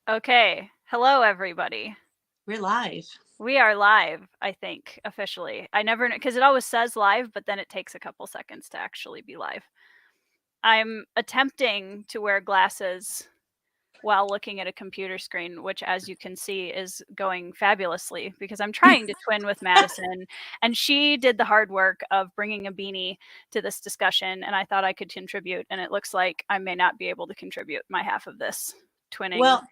Okay. Hello, everybody. We're live. We are live, I think, officially. I never know because it always says live, but then it takes a couple seconds to actually be live. I'm attempting to wear glasses while looking at a computer screen, which, as you can see, is going fabulously because I'm trying to twin with Madison, and she did the hard work of bringing a beanie to this discussion, and I thought I could contribute, and it looks like I may not be able to contribute my half of this twinning Well,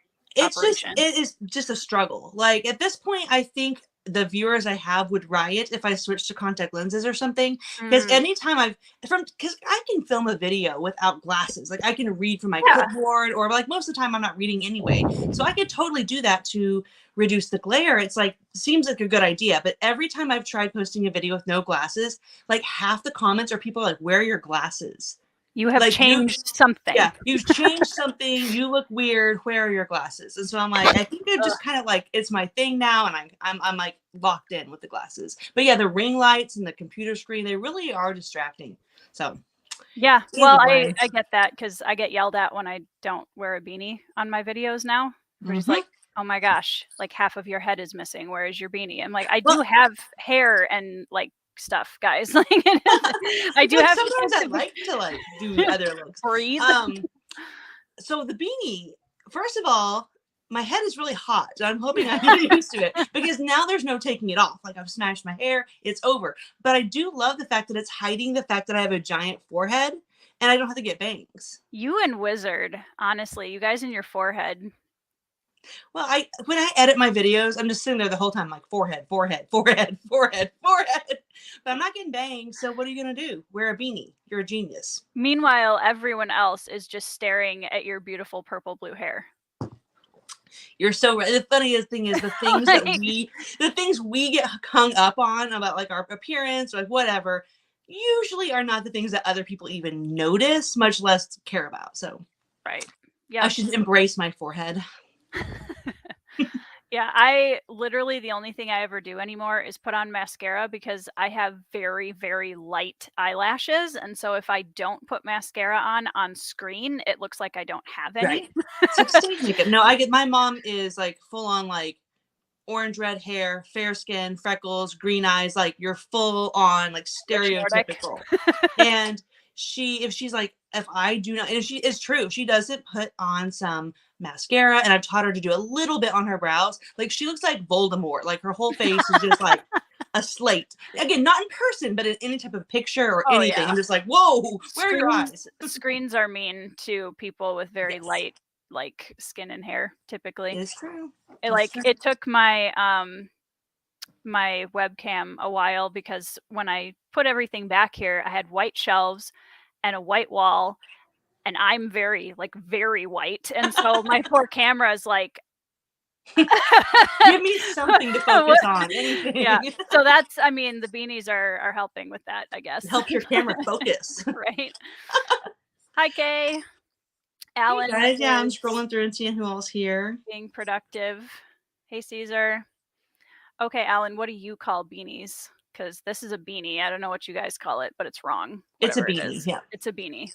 operation. it is just a struggle. Like at this point, I think the viewers I have would riot if I switched to contact lenses or something. Because Mm, anytime because I can film a video without glasses. Like I can read from my yeah. clipboard, or like most of the time I'm not reading anyway. So I could totally do that to reduce the glare. It's like seems like a good idea. But every time I've tried posting a video with no glasses, like half the comments are people like, "Where are your glasses?" You have Like you changed something. Yeah, you've changed something. You look weird. Where are your glasses? And so I'm like, I think it Ugh. just kind of like it's my thing now, and I'm like locked in with the glasses. But yeah, the ring lights and the computer screen, they really are distracting. So Yeah, well, anyway, I get that because I get yelled at when I don't wear a beanie on my videos now. Everybody's hmm like, "Oh my gosh, like half of your head is missing. Where is your beanie?" I'm like, "I do well, have hair and, like, stuff, guys." Like, it is I do like have sometimes I to like to like do other looks. breathe. Um, so the beanie, first of all, my head is really hot. I'm hoping I get used to it because now there's no taking it off. Like I've smashed my hair, it's over. But I do love the fact that it's hiding the fact that I have a giant forehead and I don't have to get bangs. You and Wizard, honestly, you guys and your forehead. Well, I when I edit my videos, I'm just sitting there the whole time like forehead, forehead, forehead, forehead, forehead. But I'm not getting bangs, so what are you gonna do? Wear a beanie. You're a genius. Meanwhile, everyone else is just staring at your beautiful purple blue hair. You're so right. The funniest thing is Like, the things we get hung up on about like our appearance or like whatever, usually are not the things that other people even notice, much less care about. So right. I Yep. should embrace my forehead. Yeah, I literally the only thing I ever do anymore is put on mascara because I have very, very light eyelashes, and so if I don't put mascara on screen, it looks like I don't have Right. any. It's like stage makeup. No, I get my mom is like full on like orange red hair, fair skin, freckles, green eyes, like you're full on like Rich Nordic. stereotypical. And if she's like, if I do not, and she is true, she doesn't put on some mascara, and I've taught her to do a little bit on her brows. Like she looks like Voldemort. Like her whole face is just like a slate. Again, not in person, but in any type of picture or Oh, anything. yeah. I'm just like, whoa, where are your Screens eyes? screens are mean to people with very Yes, light, like, skin and hair, it typically. is true. It, It's like true. it took my webcam a while because when I put everything back here, I had white shelves and a white wall, and I'm very, like, very white, and so my poor camera is like Give me something to what focus on, yeah, anything. so that's I mean, the beanies are helping with that, I It guess. helps your camera focus. Right? Hi, Kay. Hey Alan guys, yeah, I'm is scrolling through and seeing who else here. being productive. Hey, Caesar. Okay, Alan, what do you call beanies? Because this is a beanie. I don't know what you guys call it, but it's wrong, It's a whatever it beanie, is. yeah. It's a beanie.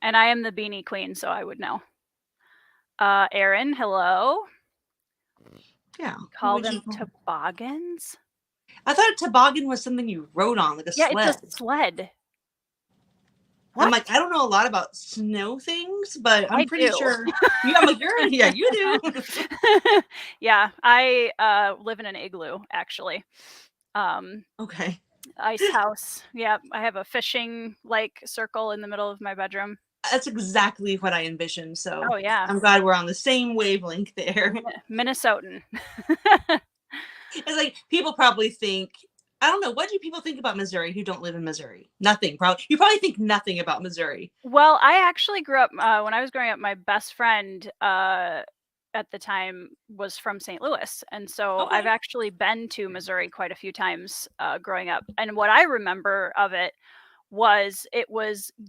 And I am the beanie queen, so I would know. Aaron, hello. Yeah. You What call would you them call? toboggans? I thought a toboggan was something you rode on, like a Yeah, it's a sled. sled. I'm What? like, I don't know a lot about snow things, but I'm I pretty do. sure. Yeah, I'm like, yeah, you do. Yeah, I live in an igloo, actually. Um, Okay. Ice house. Yeah, I have a fishing like circle in the middle of my bedroom. That's exactly what I envisioned. So Oh yeah, I'm glad we're on the same wavelength there. Minnesotan. It's like people probably think, I don't know, what do people think about Missouri who don't live in Missouri? Nothing. Probably you probably think nothing about Missouri. Well, I actually grew up when I was growing up. My best friend at the time was from St. Louis, and so I've Okay. actually been to Missouri quite a few times growing up. And what I remember of it was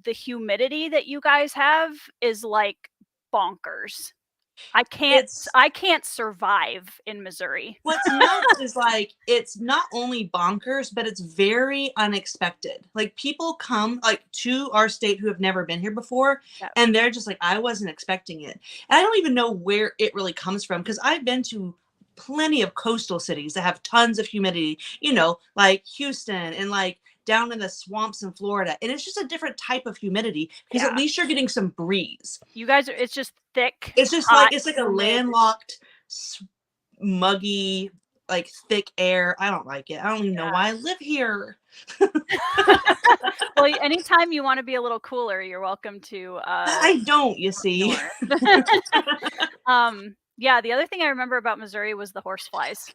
the humidity that you guys have is like bonkers. It's I can't survive in Missouri. what's nuts is like it's not only bonkers, but it's very unexpected. Like people come like to our state who have never been here before, Yep. and they're just like, I wasn't expecting it. And I don't even know where it really comes from because I've been to plenty of coastal cities that have tons of humidity, you know, like Houston and like down in the swamps in Florida. And it's just a different type of humidity because at Yeah. least you're getting some breeze. You guys are, it's just thick, It's just hot, like it's like a humid. landlocked muggy, like thick air. I don't like it. I don't even know Yeah. why I live here. Well, anytime you want to be a little cooler, you're welcome to I don't, you see. Yeah, the other thing I remember about Missouri was the horse flies.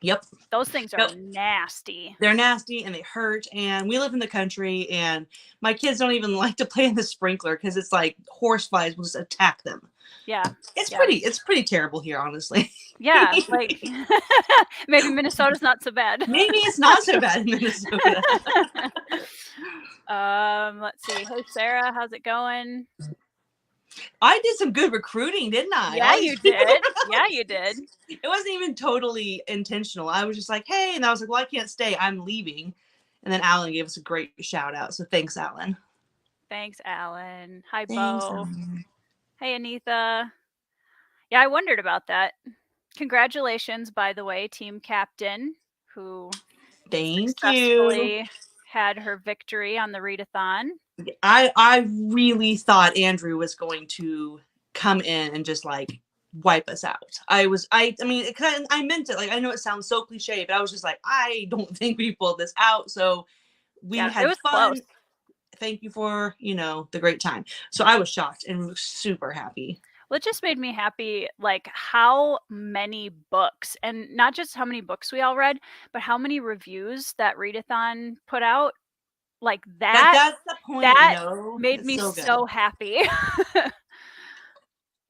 Yep. Those things are Yep. nasty. They're nasty and they hurt. And we live in the country, and my kids don't even like to play in the sprinkler because it's like horse flies will just attack them. Yeah. It's Yeah. it's pretty terrible here, honestly. Yeah, like maybe Minnesota's not so bad. Maybe it's not so bad in Minnesota. Let's see. Hey Sarah, how's it going? I did some good recruiting, didn't I? Yeah, you did. Yeah, you did. It wasn't even totally intentional. I was just like, hey, and I was like, well, I can't stay. I'm leaving. And then Alan gave us a great shout out. So thanks, Alan. Thanks, Alan. Hi, Thanks, Bo. Alan. Hey, Anitha. Yeah, I wondered about that. Congratulations, by the way, team captain, who successfully had her victory on the Readathon. I really thought Andrew was going to come in and just like wipe us out. I mean, I meant it. Like, I know it sounds so cliche, but I was just like, I don't think we pulled this out. So we had it was fun. close. Thank you for, the great time. So I was shocked and super happy. Well, it just made me happy, like how many books, and not just how many books we all read, but how many reviews that Readathon put out. Like that. That's the point. That made me so happy.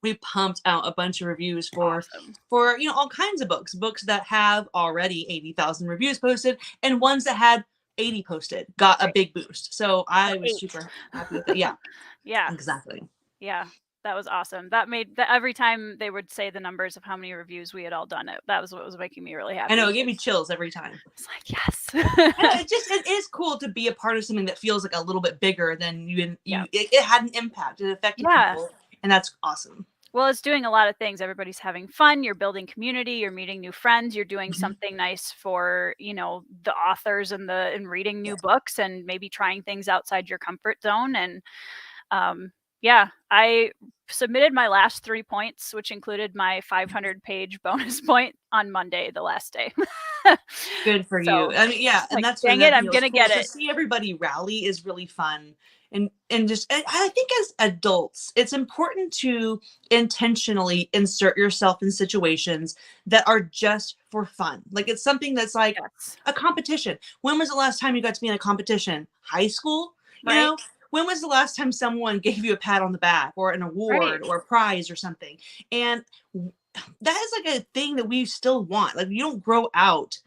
We pumped out a bunch of reviews for Awesome. for all kinds of books that have already 80,000 reviews posted, and ones that had 80 posted got a big boost. So I was super happy with it. Yeah. Yeah. Exactly. Yeah. That was awesome. That made that every time they would say the numbers of how many reviews we had all done it. That was what was making me really happy. I know, it gave me chills every time. It's like, yes. It is cool to be a part of something that feels like a little bit bigger than you. It had an impact. It affected people, and that's awesome. Well, it's doing a lot of things. Everybody's having fun. You're building community. You're meeting new friends. You're doing something nice for, the authors and reading new books and maybe trying things outside your comfort zone. And I submitted my last 3 points, which included my 500-page bonus point on Monday, the last day. Good for you. I mean, yeah, and that's dang it, I'm gonna get it. To see everybody rally is really fun. And just, I think as adults, it's important to intentionally insert yourself in situations that are just for fun. Like it's something that's like a competition. When was the last time you got to be in a competition? High school? Right. When was the last time someone gave you a pat on the back or an award or a prize or something? And that is like a thing that we still want. Like you don't grow out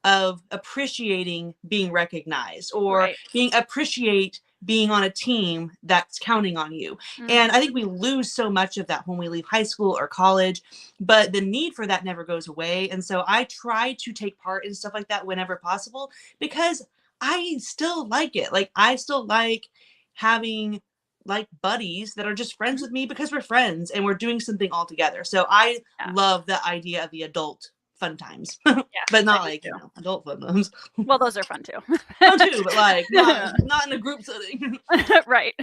of appreciating being recognized or appreciate being on a team that's counting on you. And I think we lose so much of that when we leave high school or college, but the need for that never goes away. And so I try to take part in stuff like that whenever possible because I still like it. Like I still like having like buddies that are just friends with me because we're friends and we're doing something all together. So I love the idea of the adult fun times, but not like adult fun times. Well, those are fun too. Fun too, but like not in a group setting. Right.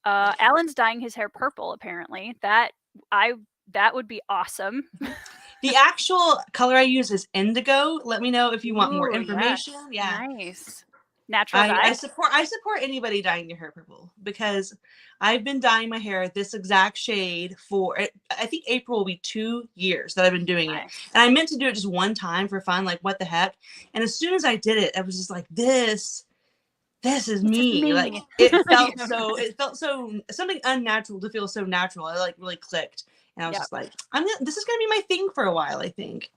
Alan's dyeing his hair purple. Apparently, that would be awesome. The actual color I use is indigo. Let me know if you want more information. Yes. Nice. Natural dye. I support anybody dyeing their hair purple because I've been dyeing my hair this exact shade for I think April will be 2 years that I've been doing it. And I meant to do it just one time for fun, like what the heck. And as soon as I did it, I was just like, this is me. Like it felt so something unnatural to feel so natural. I like really clicked. And I was just like, this is gonna be my thing for a while, I think.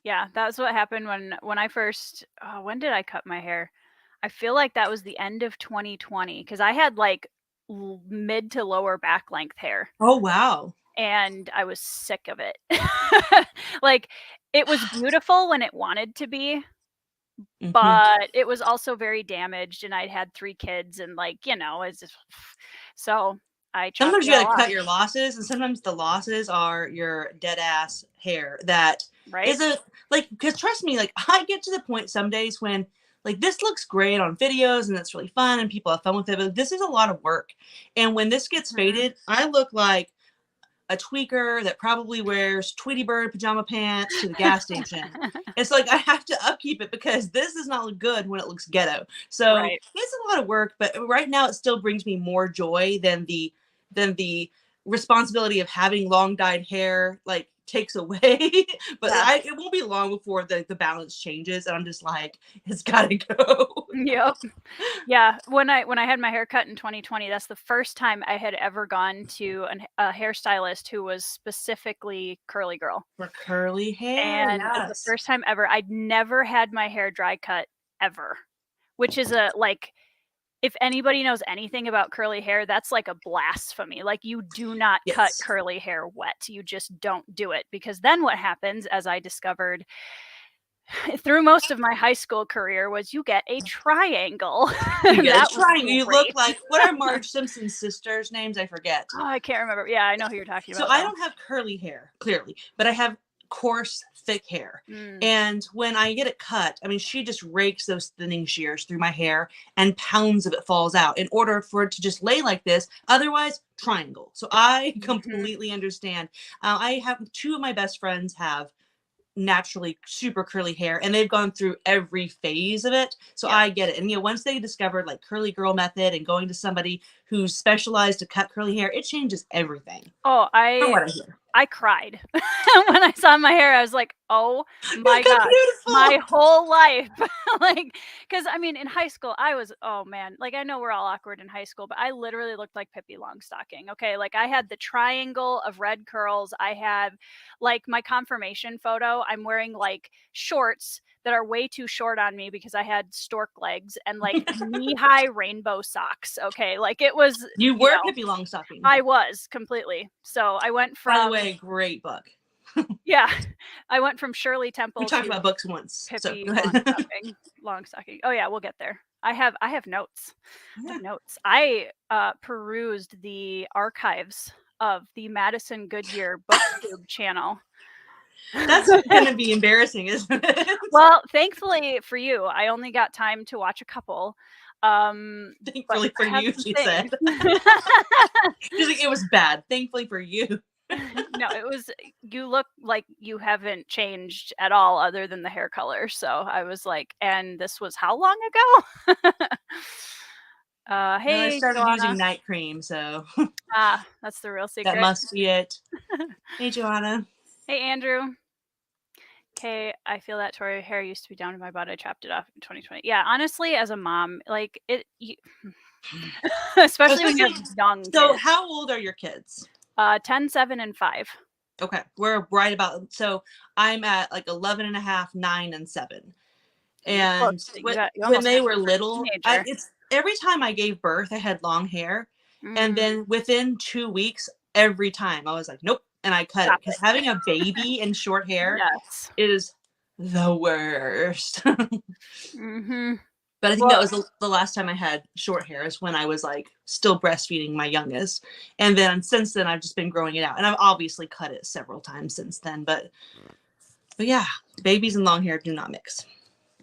Yeah, that's what happened when I first when did I cut my hair? I feel like that was the end of 2020 because I had like mid to lower back length hair. Oh, wow. and I was sick of it. Like, it was beautiful when it wanted to be, Mhm. but it was also very damaged, and I'd had 3 kids, and, like, it's just so I chopped Sometimes it you all gotta off, cut your losses, and sometimes the losses are your dead ass hair that right? is a like. Because trust me, like I get to the point some days when like this looks great on videos and it's really fun and people have fun with it, but this is a lot of work. And when this gets Mhm. faded, I look like a tweaker that probably wears Tweety Bird pajama pants to the gas station. It's like I have to upkeep it because this does not look good when it looks ghetto. So Right. it's a lot of work, but right now it still brings me more joy than the responsibility of having long dyed hair like takes away. But Yeah. it won't be long before the balance changes and I'm just like, it's gotta go. Yep. Yeah, when I had my hair cut in 2020, that's the first time I had ever gone to a hairstylist who was specifically curly girl, For curly hair, and it's the yes. first time ever. I'd never had my hair dry cut ever, which is if anybody knows anything about curly hair, that's like a blasphemy. Like, you do not cut Yes. curly hair wet. You just don't do it, because then what happens, as I discovered through most of my high school career, was you get a triangle. You And get a that was triangle. You look great. like what are Marge Simpson's sisters' names? I forget. Oh, I can't remember. Yeah, I know who you're talking So about, I though. don't have curly hair, clearly, but I have coarse, thick hair. Mm. And when I get it cut, I mean, she just rakes those thinning shears through my hair and pounds of it falls out in order for it to just lay like this. Otherwise, triangle. So I Mhm. completely understand. I have two of my best friends have naturally super curly hair and they've gone through every phase of it, so Yep. I get it. And once they discovered like curly girl method and going to somebody who's specialized to cut curly hair, it changes everything Oh, from I what I hear. I cried when I saw my hair. I was like, "Oh You my look gosh, my beautiful. whole life." Like, because I mean, in high school, I was, oh man, like, I know we're all awkward in high school, but I literally looked like Pippi Longstocking. Okay, like, I had the triangle of red curls. I had, like, my confirmation photo. I'm wearing like shorts that are way too short on me because I had stork legs and like knee-high rainbow socks. Okay, like, it was, You were Pippi Longstocking. I was completely. So I went By the from, way, great book. yeah, I went from Shirley We Temple talked to about books once, so Pippi go ahead. Longstocking. Oh yeah, we'll get there. I have notes. I Yeah, have notes. I perused the archives of the Madison Goodyear BookTube channel. that's gonna be embarrassing, isn't it? Well, thankfully for you, I only got time to watch a couple. But Thankfully for I have you, some she said. things. She's like, it was bad. Thankfully for you. No, it was, you look like you haven't changed at all other than the hair color. So I was like, and this was how long ago? Well, I Hey, started using Joanna. night cream, so Ah, that's the real that secret. must be it. Hey, Joanna. Hey, Andrew. Okay, I feel that Tori hair used to be down to my butt. I chopped it off in 2020. Yeah, honestly, as a mom, like especially when you have Especially, young so kids. how old are your kids? 10, 7, and 5. Okay, we're right about, so I'm at like 11 and a half, 9 and 7. So you're close. And You when almost they have were your first little, teenager. it's every time I gave birth, I had long hair. And Mm, then within 2 weeks, every time I was like, nope. And I cut it stop because it. having a baby and short hair Yes. is the worst. Mm-hmm. But I think that Well, was the last time I had short hair is when I was like still breastfeeding my youngest. And then since then, I've just been growing it out. And I've obviously cut it several times since then. But yeah, babies and long hair do not mix.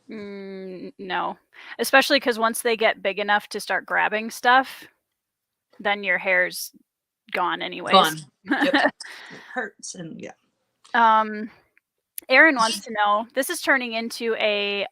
no, especially because once they get big enough to start grabbing stuff, then your hair's gone anyways. Gone. Yep. It hurts. And yeah. Aaron wants to know, this is turning into a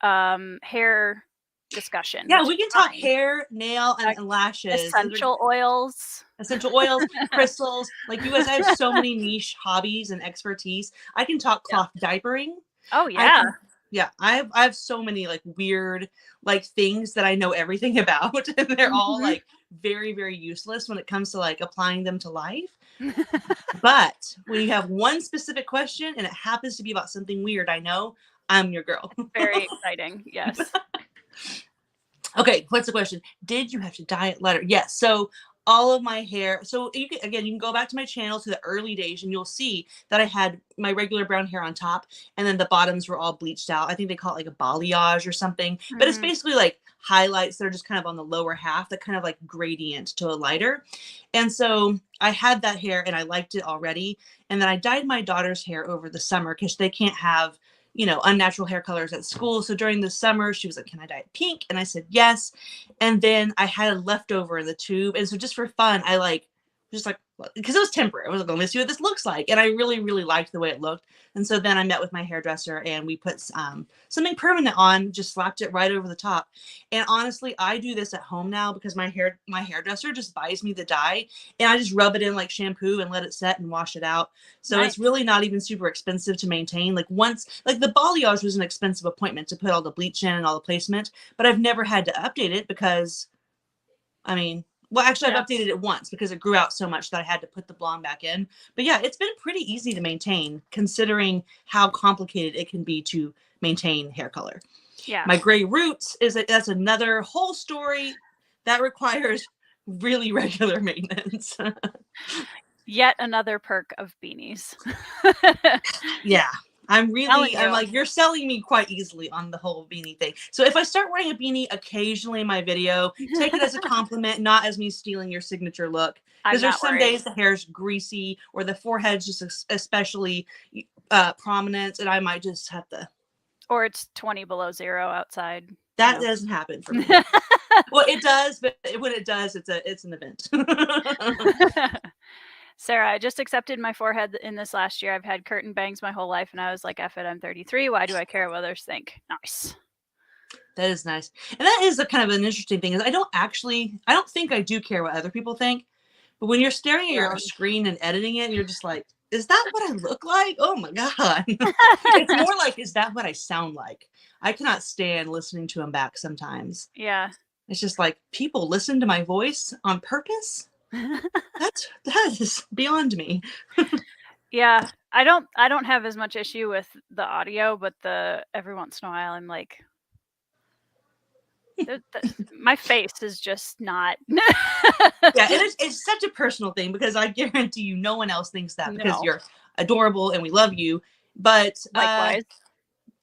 hair discussion, Yeah, which we is can talk fine. hair, nail, Like and lashes. essential oils. Essential oils, crystals. Like you guys, I have so many niche hobbies and expertise. I can talk Yep. cloth diapering. Oh I yeah. can, yeah, I have so many like weird like things that I know everything about, and they're all Mhm. like very, very useless when it comes to like applying them to life. But when you have one specific question and it happens to be about something weird, I know I'm your girl. Very exciting. Yes. Okay, what's the question? Did you have to diet letter? Yes. So all of my hair. So you can go back to my channel to the early days and you'll see that I had my regular brown hair on top and then the bottoms were all bleached out. I think they call it like a balayage or something, but it's basically like highlights that are just kind of on the lower half, that kind of like gradient to a lighter. And so I had that hair and I liked it already. And then I dyed my daughter's hair over the summer because they can't have, unnatural hair colors at school. So during the summer, she was like, can I dye it pink? And I said, yes. And then I had a leftover in the tube. And so just for fun, I because it was temporary. I was like, let me see what this looks like. And I really, really liked the way it looked. And so then I met with my hairdresser and we put something permanent on, just slapped it right over the top. And honestly, I do this at home now because my hairdresser just buys me the dye and I just rub it in like shampoo and let it set and wash it out. So It's really not even super expensive to maintain. Like the balayage was an expensive appointment to put all the bleach in and all the placement, but I've never had to update it because, I've updated it once because it grew out so much that I had to put the blonde back in. But yeah, it's been pretty easy to maintain considering how complicated it can be to maintain hair color. Yeah. My gray roots that's another whole story that requires really regular maintenance. Yet another perk of beanies. Yeah. I'm like, you're selling me quite easily on the whole beanie thing. So if I start wearing a beanie occasionally in my video, take it as a compliment, not as me stealing your signature look. Because there's some days the hair's greasy or the forehead's just especially prominent and I might just have to. Or it's 20 below zero outside. That doesn't happen for me. Well, it does, but when it does, it's an event. Sarah, I just accepted my forehead in this last year. I've had curtain bangs my whole life, and I was like, F it, I'm 33. Why do I care what others think? Nice. That is nice. And that is a kind of an interesting thing is I don't think I do care what other people think. But when you're staring at your screen and editing it, you're just like, is that what I look like? Oh my God. It's more like, is that what I sound like? I cannot stand listening to them back sometimes. Yeah. It's just like, people listen to my voice on purpose? That is beyond me. Yeah, I don't have as much issue with the audio, but every once in a while I'm like, my face is just not. Yeah, it's such a personal thing because I guarantee you no one else thinks that because you're adorable and we love you. But likewise.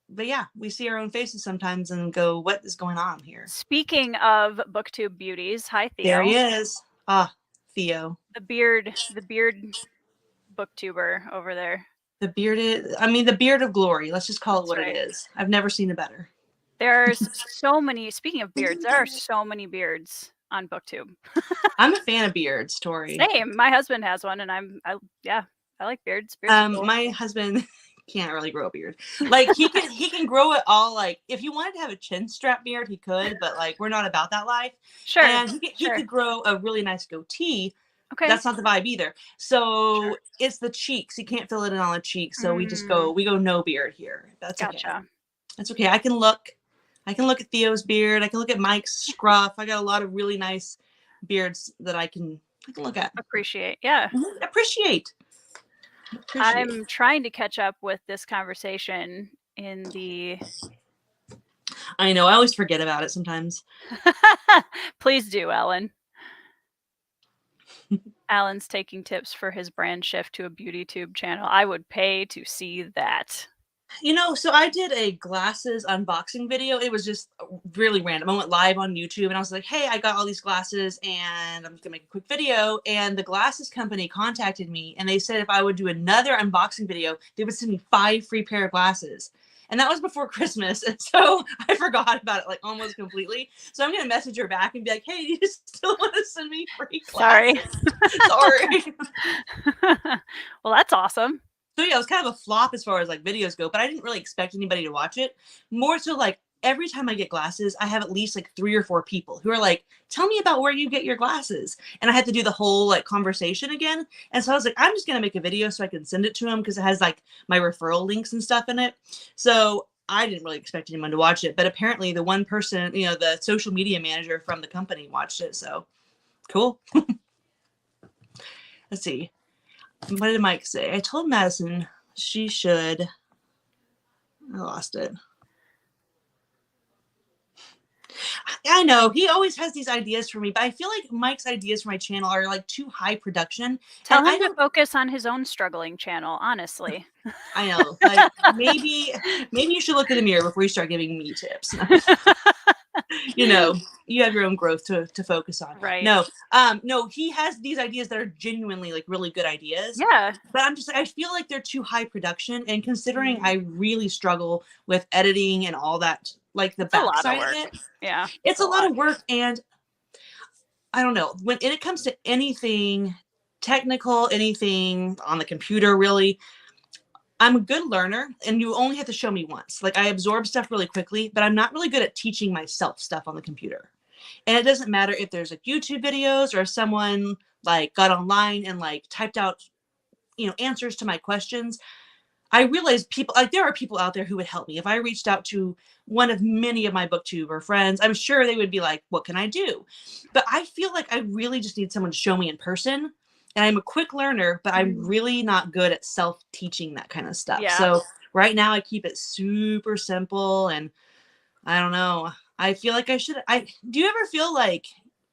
But yeah, we see our own faces sometimes and go, what is going on here? Speaking of BookTube beauties, hi Theo. There he is. Theo. The beard booktuber over there. The beard of glory. Let's just call it what it is. I've never seen a better. There's so many, speaking of beards, there are so many beards on BookTube. I'm a fan of beards, Tori. Same. My husband has one and I like beards. Cool. My husband can't really grow a beard. Like he can grow it all. Like if he wanted to have a chin strap beard, he could, but like we're not about that life. Sure. And he could grow a really nice goatee. Okay. That's not the vibe either. So It's the cheeks. You can't fill it in on the cheeks. So we go no beard here. That's gotcha. Okay. That's okay. I can look at Theo's beard. I can look at Mike's scruff. I got a lot of really nice beards that I can look at. Appreciate. Yeah. Mm-hmm. Appreciate. I'm trying to catch up with this conversation in the. I know. I always forget about it sometimes. Please do, Alan. Alan's taking tips for his brand shift to a beauty tube channel. I would pay to see that. So I did a glasses unboxing video. It was just really random. I went live on YouTube and I was like, hey, I got all these glasses and I'm just gonna make a quick video. And the glasses company contacted me and they said if I would do another unboxing video, they would send me 5 free pair of glasses. And that was before Christmas. And so I forgot about it like almost completely. So I'm going to message her back and be like, hey, do you still want to send me free glasses? Sorry. Well, that's awesome. So yeah, it was kind of a flop as far as like videos go, but I didn't really expect anybody to watch it. More so like every time I get glasses, I have at least like 3 or 4 people who are like, tell me about where you get your glasses. And I had to do the whole like conversation again. And so I was like, I'm just going to make a video so I can send it to them because it has like my referral links and stuff in it. So I didn't really expect anyone to watch it, but apparently the one person, the social media manager from the company watched it. So cool. Let's see. What did Mike say? I told Madison she should. I lost it. I know he always has these ideas for me, but I feel like Mike's ideas for my channel are like too high production. Tell And him I to don't, focus on his own struggling channel, honestly. I know, like maybe you should look in the mirror before you start giving me tips. You know, you have your own growth to focus on. Right. No, he has these ideas that are genuinely like really good ideas. Yeah. But I'm just, I feel like they're too high production. And considering Mhm. I really struggle with editing and all that, like the It's a lot of backside of work. it, Yeah. it's a lot of work. And I don't know, when it comes to anything technical, anything on the computer, really, I'm a good learner and you only have to show me once. Like I absorb stuff really quickly, but I'm not really good at teaching myself stuff on the computer. And it doesn't matter if there's like YouTube videos or if someone like got online and like typed out, answers to my questions. I realize people, like there are people out there who would help me. If I reached out to one of many of my booktuber friends, I'm sure they would be like, what can I do? But I feel like I really just need someone to show me in person. And I'm a quick learner, but I'm Mhm. really not good at self-teaching that kind of stuff. Yeah. So right now I keep it super simple, and I don't know. I feel like I do you ever feel like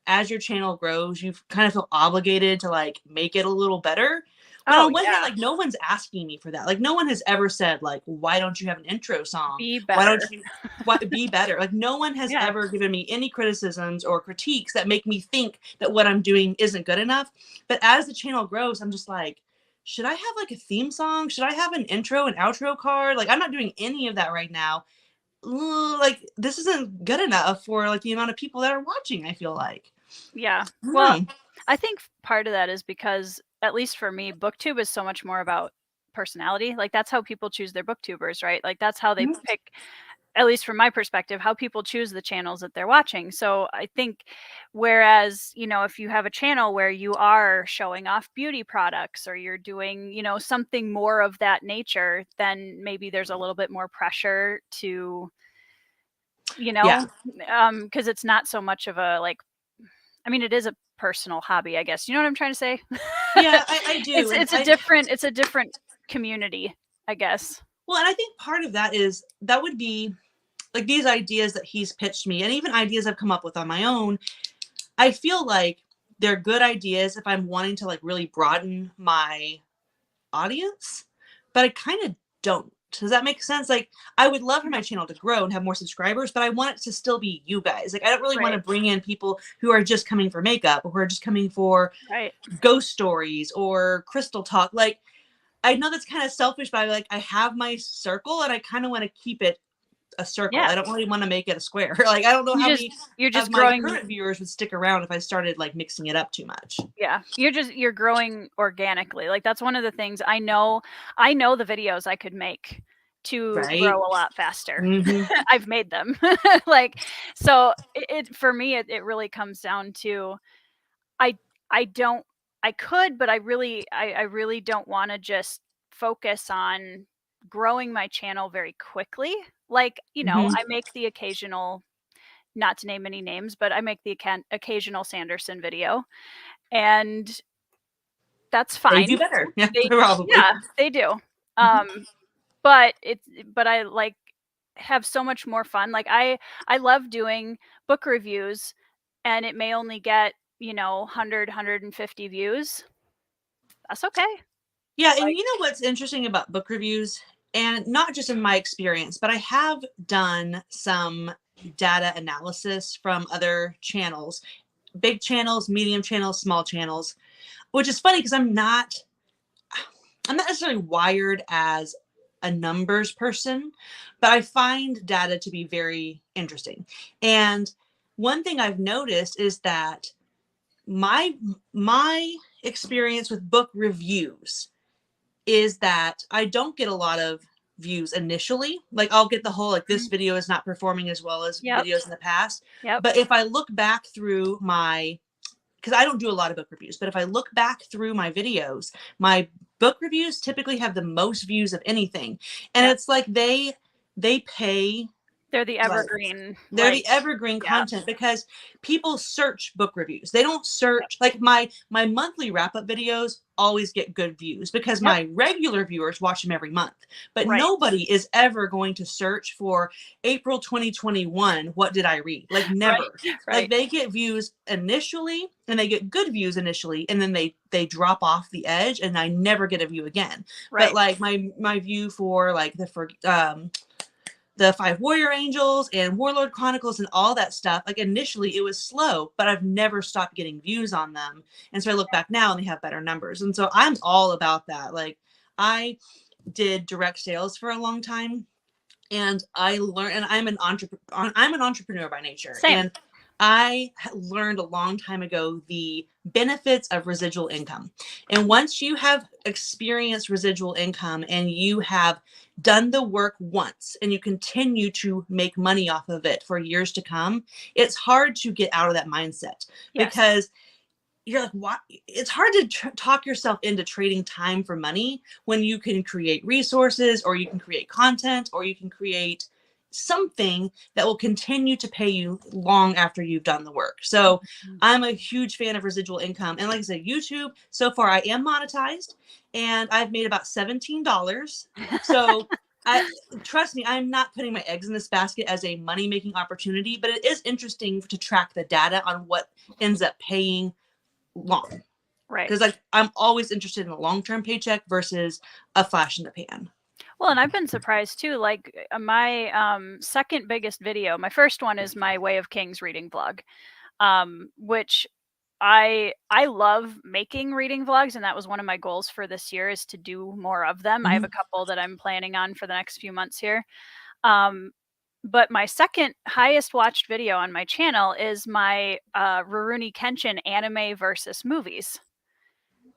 as your channel grows, you kind of feel obligated to like make it a little better? But Oh, on one hand, yeah. like no one's asking me for that. Like no one has ever said like, why don't you have an intro song? Be Why don't better. you be better? Like no one has Yeah. ever given me any criticisms or critiques that make me think that what I'm doing isn't good enough. But as the channel grows, I'm just like, should I have like a theme song? Should I have an intro and outro card? Like I'm not doing any of that right now. Like this isn't good enough for like the amount of people that are watching, I feel like. Yeah. I don't Well, know. I think part of that is because, at least for me, BookTube is so much more about personality. Like that's how people choose their booktubers, right? Like that's how they Mhm. pick, at least from my perspective, how people choose the channels that they're watching. So I think, whereas, if you have a channel where you are showing off beauty products or you're doing, something more of that nature, then maybe there's a little bit more pressure to, Yeah. because it's not so much of a like, I mean, it is a personal hobby, I guess. You know what I'm trying to say? Yeah, I do. It's And it's a different community, I guess. well, and I think part of that is that would be like these ideas that he's pitched me and even ideas I've come up with on my own. I feel like they're good ideas if I'm wanting to like really broaden my audience, but I kind of don't. Does that make sense? Like, I would love for my channel to grow and have more subscribers, but I want it to still be you guys. Like, I don't really want Right, to bring in people who are just coming for makeup or who are just coming for right. ghost stories or crystal talk. Like, I know that's kind of selfish, but I have my circle and I kind of want to keep it a circle. Yeah. I don't really want to make it a square. Like, I don't know You how just many you're of just my growing. current viewers would stick around if I started like mixing it up too much. Yeah. You're growing organically. Like that's one of the things I know the videos I could make to Right? grow a lot faster. Hmm. I've made them. Like, so it for me it really comes down to, I I don't I could, but I really don't want to just focus on growing my channel very quickly. Like, Hmm. I make the occasional, not to name any names, but I make the occasional Sanderson video, and that's They do fine. better. Yeah, They probably. Yeah, they do. Mhm. Um, but I like have so much more fun. Like I love doing book reviews, and it may only get, 100 views. That's okay. Yeah, and Like, you know what's interesting about book reviews, and not just in my experience, but I have done some data analysis from other channels, big channels, medium channels, small channels, which is funny because I'm not necessarily wired as a numbers person, but I find data to be very interesting. And one thing I've noticed is that my my experience with book reviews is that I don't get a lot of views initially. Like I'll get the whole like this mm, video is not performing as well as yep, videos in the past. yep, But if I look back through my, because I don't do a lot of book reviews, but if I look back through my videos, my book reviews typically have the most views of anything. And yep, it's like they pay They're the Like, evergreen. they're Like, the evergreen yeah, content because people search book reviews. They don't search like my monthly wrap up videos always get good views because yep, my regular viewers watch them every month. But right, nobody is ever going to search for April 2021. What did I read? Like right, never. Like right, they get views initially and they get good views initially and then they drop off the edge and I never get a view again. But right. like my view for like the Five Warrior Angels and Warlord Chronicles and all that stuff, like initially it was slow, but I've never stopped getting views on them. And so I look back now and they have better numbers. And so I'm all about that. Like I did direct sales for a long time and I learned, and I'm an entrepreneur by nature. Same. And I learned a long time ago the benefits of residual income. And once you have experienced residual income and you have done the work once and you continue to make money off of it for years to come, it's hard to get out of that mindset Yes. because you're like, what? It's hard to talk yourself into trading time for money when you can create resources or you can create content or you can create something that will continue to pay you long after you've done the work. So I'm a huge fan of residual income. And like I said, YouTube, so far I am monetized and I've made about $17. So I trust me, I'm not putting my eggs in this basket as a money-making opportunity, but it is interesting to track the data on what ends up paying long. Right. Because like I'm always interested in a long-term paycheck versus a flash in the pan. Well, and I've been surprised too. Like my second biggest video, my first one is my Way of Kings reading vlog, which I love making reading vlogs, and that was one of my goals for this year is to do more of them. I have a couple that I'm planning on for the next few months here. But my second highest watched video on my channel is my Rurouni Kenshin anime versus movies.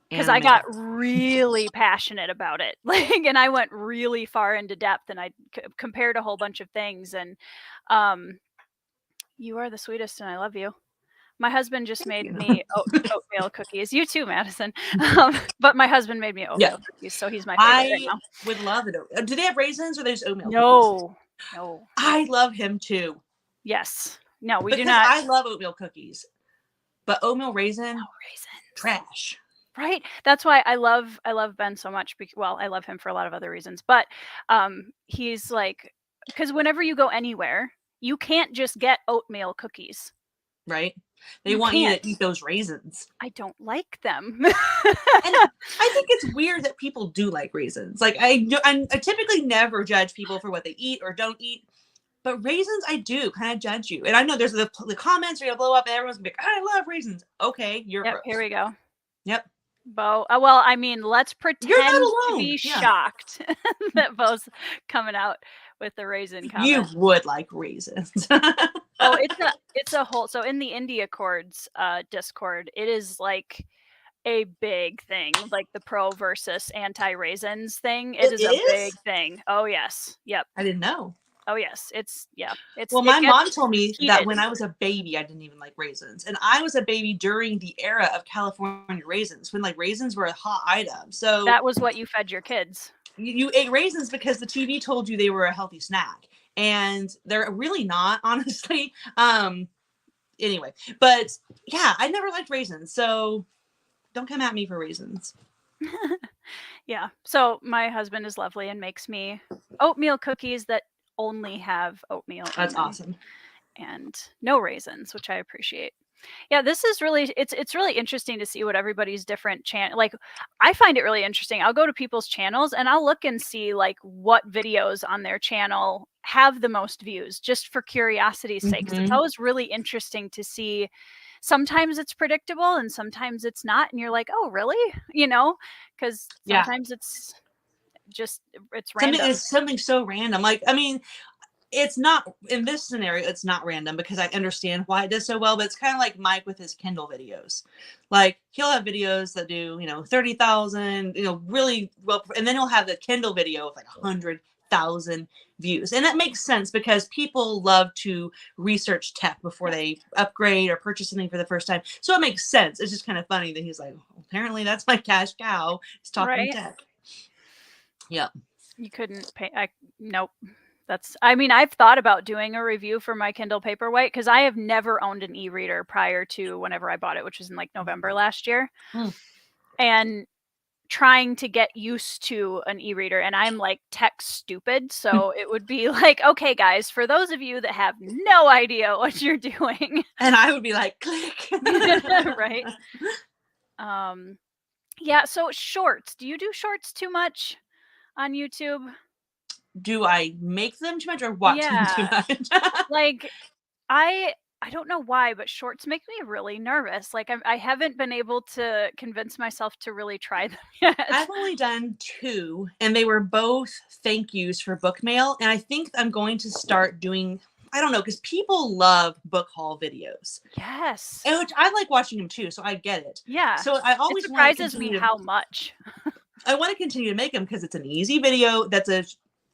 Because I got really passionate about it, like, and I went really far into depth, and I compared a whole bunch of things. And you are the sweetest, and I love you. My husband just made me oatmeal cookies. You too, Madison. But my husband made me oatmeal cookies, so he's my favorite right now. Would love it. Do they have raisins or are they just oatmeal No, cookies? no. I love him too. Yes. No, we because do not. I love oatmeal cookies, but oatmeal raisin, No raisins. trash. Right. That's why I love Ben so much. Well, I love him for a lot of other reasons, but he's like, because whenever you go anywhere, you can't just get oatmeal cookies. Right. They want you to eat those raisins. I don't like them. And I think it's weird that people do like raisins. Like I typically never judge people for what they eat or don't eat. But raisins, I do kind of judge you. And I know there's the comments are going to blow up and everyone's going to be like, I love raisins. Okay, you're gross. Here we go. Yep. Bo. Well, I mean, let's pretend to be shocked that Bo's coming out with the raisin comment. You would like raisins. Oh, it's a whole. So in the Indie Accords Discord, it is like a big thing, like the pro versus anti raisins thing. It is a big thing. Oh yes. Yep. I didn't know. Oh yes, it's. Well, my mom told me that when I was a baby, I didn't even like raisins, and I was a baby during the era of California raisins, when like raisins were a hot item. So that was what you fed your kids. You ate raisins because the TV told you they were a healthy snack, and they're really not, honestly. Anyway, but yeah, I never liked raisins, so don't come at me for raisins. Yeah. So my husband is lovely and makes me oatmeal cookies that only have oatmeal. That's awesome. And no raisins, which I appreciate. Yeah, this is really, it's really interesting to see what everybody's different channel, like I find it really interesting. I'll go to people's channels and I'll look and see like what videos on their channel have the most views, just for curiosity's sake. It's always really interesting to see. Sometimes it's predictable and sometimes it's not. And you're like, oh, really? You know, because sometimes it's just, it's random. It's something so random. Like, I mean, it's not in this scenario, it's not random because I understand why it does so well, but it's kind of like Mike with his Kindle videos. Like he'll have videos that do, 30,000, really well. And then he'll have the Kindle video of like 100,000 views. And that makes sense because people love to research tech before they upgrade or purchase something for the first time. So it makes sense. It's just kind of funny that he's like, apparently that's my cash cow. He's talking tech. Yeah. You couldn't pay. Nope. I mean, I've thought about doing a review for my Kindle Paperwhite because I have never owned an e-reader prior to whenever I bought it, which was in like November last year. And trying to get used to an e-reader, and I'm like tech stupid, so it would be like, okay guys, for those of you that have no idea what you're doing, and I would be like, click. right? Yeah, so shorts, do you do shorts too much on YouTube? Do I make them too much or watch them too much? Like I don't know why, but shorts make me really nervous. Like I haven't been able to convince myself to really try them yet. I've only done 2, and they were both thank yous for book mail. And I think I'm going to start doing, I don't know, because people love book haul videos. Yes. And which I like watching them too, so I get it. Yeah. So I always it surprises me how much. I want to continue to make them because it's an easy video that's a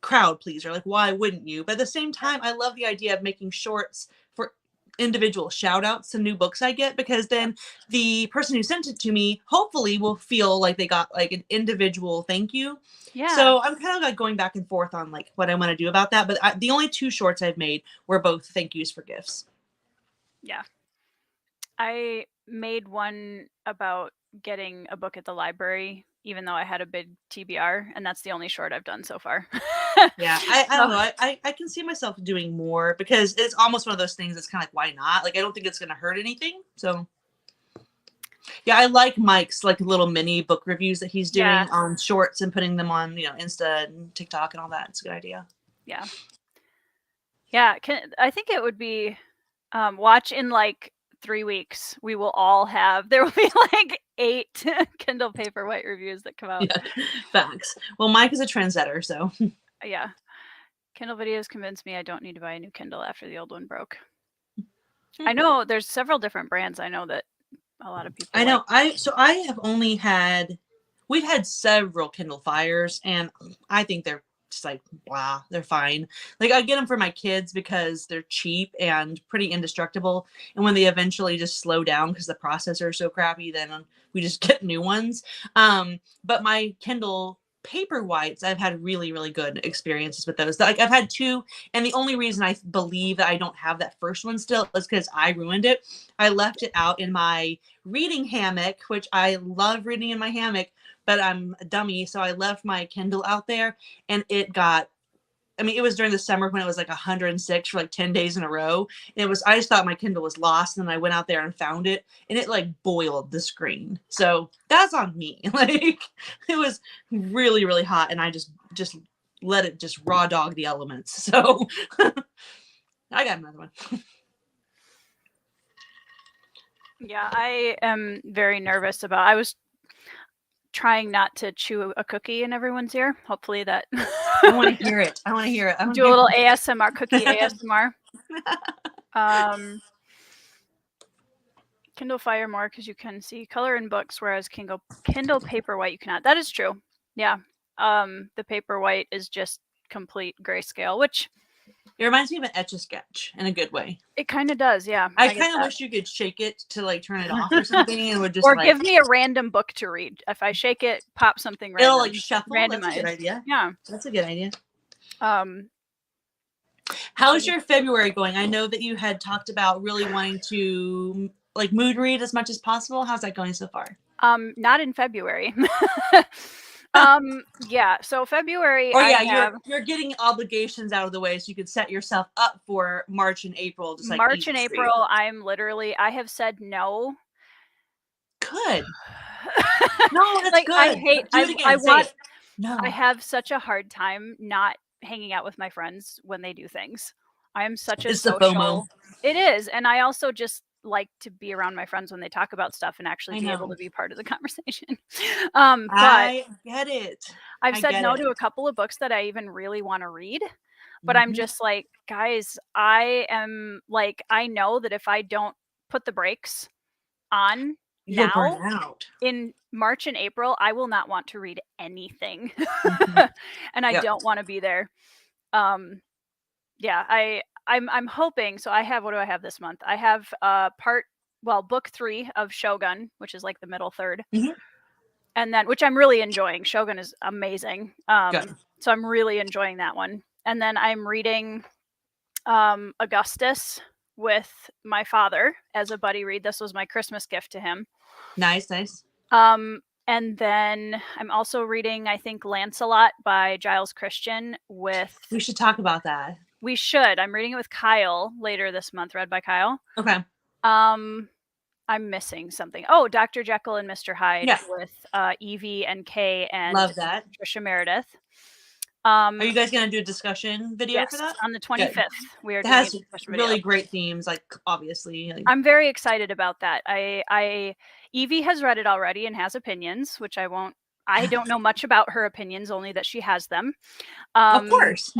crowd pleaser. Like, why wouldn't you? But at the same time, I love the idea of making shorts for individual shout outs to new books I get, because then the person who sent it to me hopefully will feel like they got like an individual thank you. Yeah. So I'm kind of like going back and forth on like what I want to do about that. But the only 2 shorts I've made were both thank yous for gifts. Yeah. I made one about getting a book at the library, even though I had a big TBR, and that's the only short I've done so far. Yeah, I don't know. I can see myself doing more because it's almost one of those things that's kind of like, why not? Like, I don't think it's going to hurt anything. So, yeah, I like Mike's like little mini book reviews that he's doing on shorts and putting them on, Insta and TikTok and all that. It's a good idea. Yeah. Yeah. I think it would be watch in like 3 weeks. There will be like 8 Kindle Paperwhite reviews that come out. Yeah, facts. Well, Mike is a trendsetter, so. Yeah. Kindle videos convinced me I don't need to buy a new Kindle after the old one broke. I know there's several different brands. I know that a lot of people. I know. We've had several Kindle Fires, and I think they're just like, blah, they're fine. Like, I get them for my kids because they're cheap and pretty indestructible. And when they eventually just slow down because the processor is so crappy, then we just get new ones. But my Kindle Paperwhites, I've had really, really good experiences with those. Like, I've had 2, and the only reason I believe that I don't have that first one still is because I ruined it. I left it out in my reading hammock, which I love reading in my hammock, but I'm a dummy, so I left my Kindle out there, and it was during the summer when it was like 106 for like 10 days in a row. And I just thought my Kindle was lost, and then I went out there and found it, and it like boiled the screen. So that's on me. Like, it was really, really hot, and I just let it just raw dog the elements. So I got another one. Yeah, I am very nervous I was trying not to chew a cookie in everyone's ear. Hopefully that. I want to hear it. Do a little ASMR, cookie ASMR. Kindle Fire more because you can see color in books, whereas Kindle Paperwhite you cannot. That is true. Yeah. The Paperwhite is just complete grayscale, which. It reminds me of an Etch-a-Sketch in a good way. It kind of does, yeah. I kind of wish you could shake it to like turn it off or something, and it would just or give me a random book to read. If I shake it, pop something random. It'll like shuffle. Randomized. That's a good idea. Yeah, that's a good idea. How's your February going? I know that you had talked about really wanting to like mood read as much as possible. How's that going so far? Not in February. Yeah, so February. Or yeah, you're getting obligations out of the way so you can set yourself up for March and April. Just like March and April, I have said no. Good. No, that's like, good. I hate. I want. No. I have such a hard time not hanging out with my friends when they do things. I am such a social. The FOMO. It is, and I also just like to be around my friends when they talk about stuff and actually be able to be part of the conversation. But I get it. I've said no to a couple of books that I even really want to read, but I'm just like, guys, I am like, I know that if I don't put the brakes on now in March and April, I will not want to read anything. And I don't want to be there. Yeah, I'm hoping. So I have, what do I have this month? I have book 3 of Shogun, which is like the middle third. And then, which I'm really enjoying. Shogun is amazing. So I'm really enjoying that one. And then I'm reading Augustus with my father as a buddy read. This was my Christmas gift to him. Nice, nice. And then I'm also reading, I think, Lancelot by Giles Christian with... We should talk about that. We should. I'm reading it with Kyle later this month, read by Kyle. Okay. I'm missing something. Oh, Dr. Jekyll and Mr. Hyde with Evie and Kay and love that. Trisha Meredith. Are you guys going to do a discussion video for that? On the 25th. Good. We are. It has really great themes, like obviously. Like... I'm very excited about that. Evie has read it already and has opinions, which I won't. I don't know much about her opinions, only that she has them. Of course.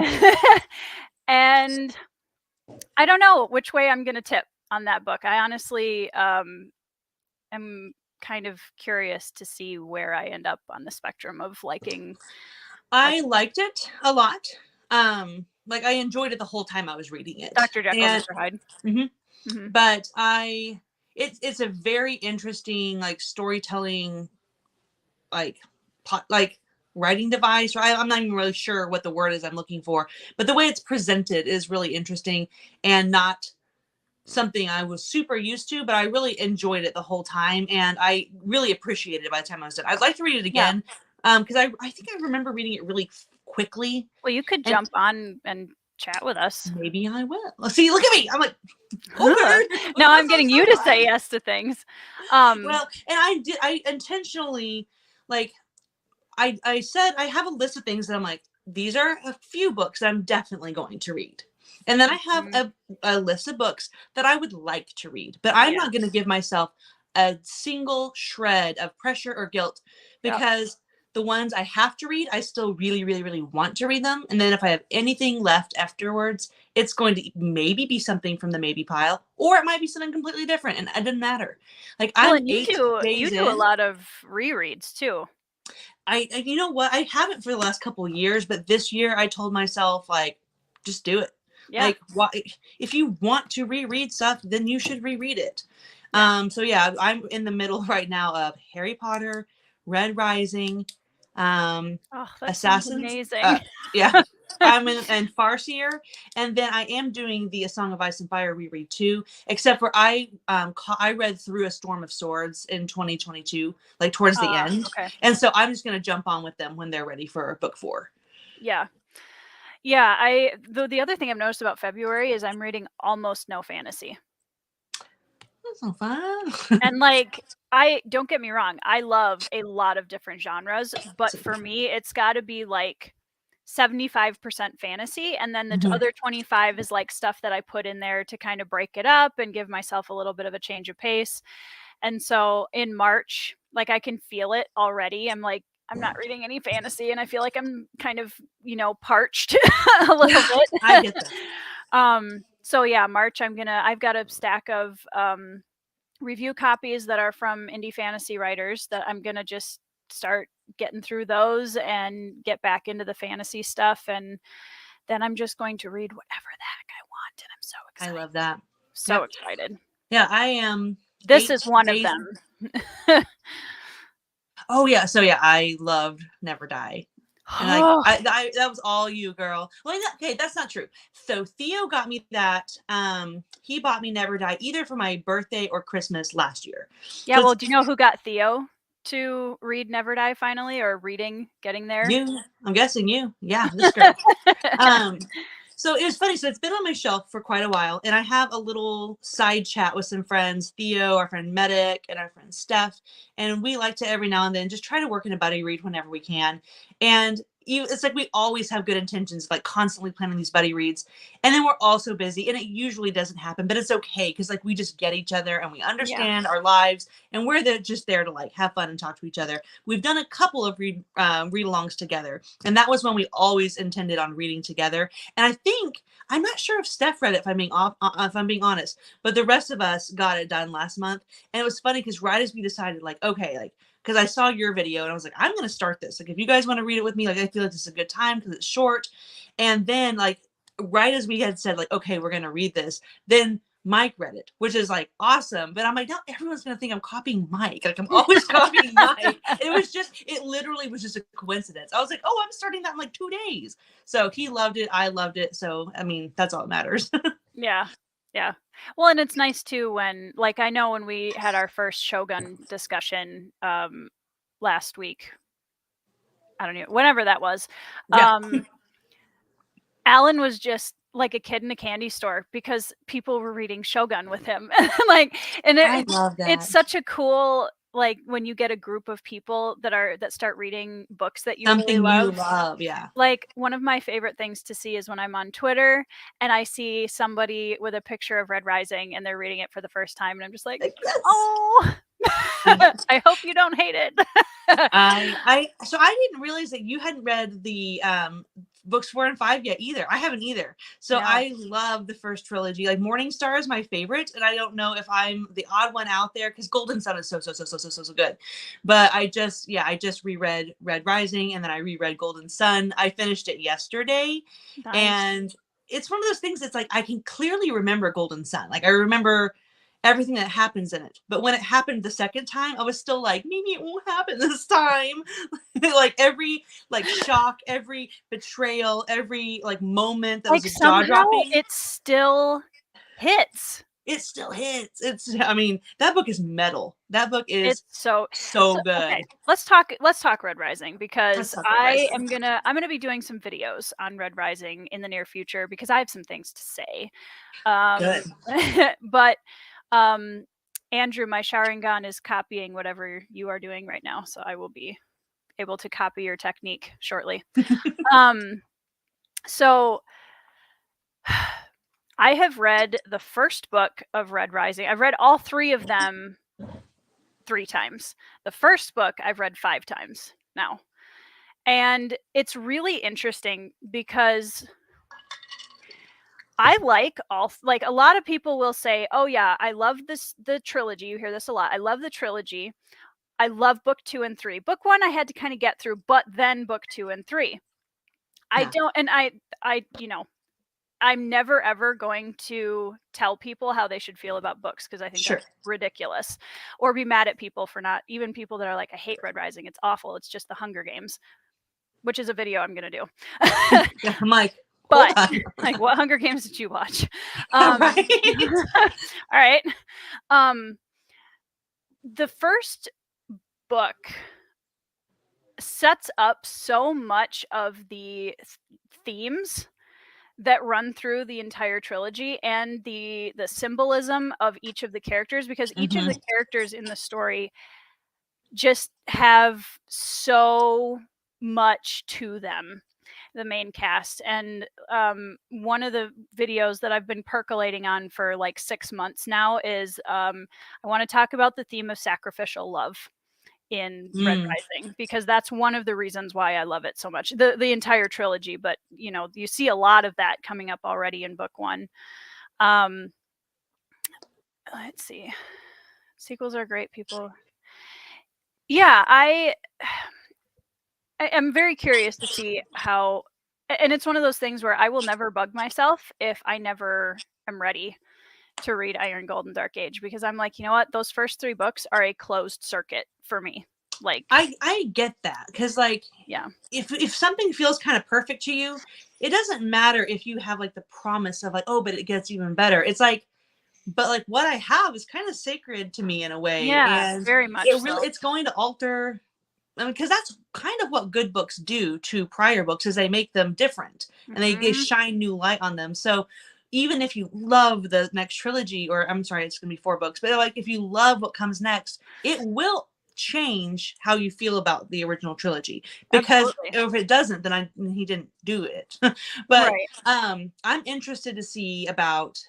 And I don't know which way I'm going to tip on that book. I honestly am kind of curious to see where I end up on the spectrum of liking. I liked it a lot. Like I enjoyed it the whole time I was reading it. Dr. Jekyll and Mr. Hyde. Mm-hmm. Mm-hmm. But it's a very interesting like storytelling, like writing device. Right? I'm not even really sure what the word is I'm looking for, but the way it's presented is really interesting and not something I was super used to, but I really enjoyed it the whole time. And I really appreciated it by the time I was done. I'd like to read it again. Yeah. Because I think I remember reading it really quickly. Well, you could jump on and chat with us. Maybe I will. See, look at me. I'm like, now I'm getting you to say yes to things. Well, and I intentionally, like, I said, I have a list of things that I'm like, these are a few books that I'm definitely going to read. And then I have a list of books that I would like to read, but I'm not going to give myself a single shred of pressure or guilt because the ones I have to read, I still really, really, really want to read them. And then if I have anything left afterwards, it's going to maybe be something from the maybe pile, or it might be something completely different. And it doesn't matter. Like you do a lot of rereads too. You know what? I haven't for the last couple of years, but this year I told myself, like, just do it. Yeah. Like, why, if you want to reread stuff, then you should reread it. Yeah. So yeah, I'm in the middle right now of Harry Potter, Red Rising, Assassins. Amazing. Yeah. I'm in Farseer, and then I am doing the A Song of Ice and Fire reread too, except for I read through A Storm of Swords in 2022, like towards the end. Okay. And so I'm just going to jump on with them when they're ready for book 4. Yeah. Yeah, the other thing I've noticed about February is I'm reading almost no fantasy. That's so fun. And like, I don't get me wrong, I love a lot of different genres, but for me, it's got to be like 75% fantasy, and then the other 25 is like stuff that I put in there to kind of break it up and give myself a little bit of a change of pace. And so in March, like I can feel it already. I'm like, I'm not reading any fantasy, and I feel like I'm kind of, parched a little bit. I get that. So yeah, March, I've got a stack of review copies that are from indie fantasy writers that I'm going to just start getting through those and get back into the fantasy stuff. And then I'm just going to read whatever the heck I want. And I'm so excited. I love that. So excited. Yeah, I am. This is one of them. Oh yeah, so yeah, I loved Never Die, and like that was all you, girl. Well, okay, that's not true. So Theo got me that. He bought me Never Die either for my birthday or Christmas last year. Yeah, so well, do you know who got Theo to read Never Die finally, or getting there? You. I'm guessing you. Yeah, this girl. So it was funny. So it's been on my shelf for quite a while, and I have a little side chat with some friends, Theo, our friend Medic, and our friend Steph, and we like to every now and then just try to work in a buddy read whenever we can. And it's like we always have good intentions, like constantly planning these buddy reads, and then we're also busy, and it usually doesn't happen, but it's okay because like we just get each other and we understand our lives, and we're just there to like have fun and talk to each other. We've done a couple of read-alongs together, and that was when we always intended on reading together. And I'm not sure if Steph read it, if I'm being honest, but the rest of us got it done last month. And it was funny because right as we decided, like, okay, like, because I saw your video and I was like, I'm going to start this. Like, if you guys want to read it with me, like, I feel like this is a good time because it's short. And then, like, right as we had said, like, okay, we're going to read this, then Mike read it, which is like awesome. But I'm like, now everyone's gonna think I'm copying Mike. Like I'm always copying Mike. It literally was just a coincidence. I was like, oh, I'm starting that in like 2 days. So he loved it. I loved it. So I mean, that's all that matters. Yeah. Yeah. Well, and it's nice too when, like, I know when we had our first Shogun discussion last week, I don't know, whenever that was, Yeah. Alan was just like a kid in a candy store because people were reading Shogun with him. Like, and I love that. it's such a cool, like, when you get a group of people that start reading books that you Something really you love. Yeah. Like, one of my favorite things to see is when I'm on Twitter and I see somebody with a picture of Red Rising and they're reading it for the first time, and I'm just like, Yes. oh, I hope you don't hate it. So I didn't realize that you hadn't read the books 4 and 5 yet either. I haven't either. So No. I love the first trilogy. Like Morning Star is my favorite, and I don't know if I'm the odd one out there because Golden Sun is so good. But I just reread Red Rising, and then I reread Golden Sun. I finished it yesterday. Nice. And it's one of those things that's like I can clearly remember Golden Sun. Like I remember everything that happens in it. But when it happened the second time, I was still like, maybe it won't happen this time. Like every like shock, every betrayal, every like moment that like was jaw dropping. It still hits. It still hits. I mean, that book is metal. That book is so good. Okay. Let's talk Red Rising because I'm gonna be doing some videos on Red Rising in the near future because I have some things to say. Good. But Andrew, my Sharingan is copying whatever you are doing right now, so I will be able to copy your technique shortly. So I have read the first book of Red Rising. I've read all 3 of them 3 times. The first book I've read 5 times now. And it's really interesting because I like a lot of people will say, oh yeah, I love the trilogy. You hear this a lot. I love the trilogy. I love book 2 and 3. Book 1 I had to kind of get through, but then book 2 and 3. I don't, and I I'm never ever going to tell people how they should feel about books because I think that's ridiculous, or be mad at people for not, even people that are like, I hate Red Rising, it's awful, it's just the Hunger Games, which is a video I'm gonna do. I'm like, but like, what Hunger Games did you watch? Right. All right. The first book sets up so much of the themes that run through the entire trilogy and the symbolism of each of the characters, because each of the characters in the story just have so much to them, the main cast. And one of the videos that I've been percolating on for like 6 months now is I want to talk about the theme of sacrificial love in Red Rising, because that's one of the reasons why I love it so much, the entire trilogy. But you see a lot of that coming up already in book 1. Let's see, sequels are great, people. Yeah, I am very curious to see how, and it's one of those things where I will never bug myself if I never am ready to read Iron, Gold, and Dark Age, because I'm like, you know what, those first 3 books are a closed circuit for me. Like, I get that, because like, yeah, if something feels kind of perfect to you, it doesn't matter if you have like the promise of like, oh, but it gets even better. It's like, but like what I have is kind of sacred to me in a way. Yeah, and very much it's going to alter, I mean, because that's kind of what good books do to prior books, is they make them different and they shine new light on them. So even if you love the next trilogy, or I'm sorry, it's gonna be 4 books, but like if you love what comes next, it will change how you feel about the original trilogy, because if it doesn't, then he didn't do it. But I'm interested to see about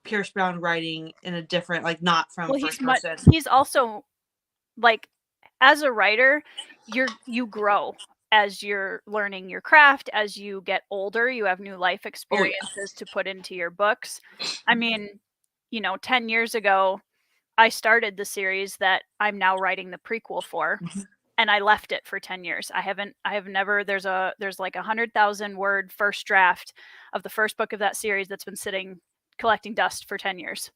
Pierce Brown writing in a different, like, not from first person. He's also, like, as a writer, you grow as you're learning your craft. As you get older, you have new life experiences to put into your books. I mean, 10 years ago, I started the series that I'm now writing the prequel for, and I left it for 10 years. I have never, there's like 100,000 word first draft of the first book of that series that's been sitting collecting dust for 10 years.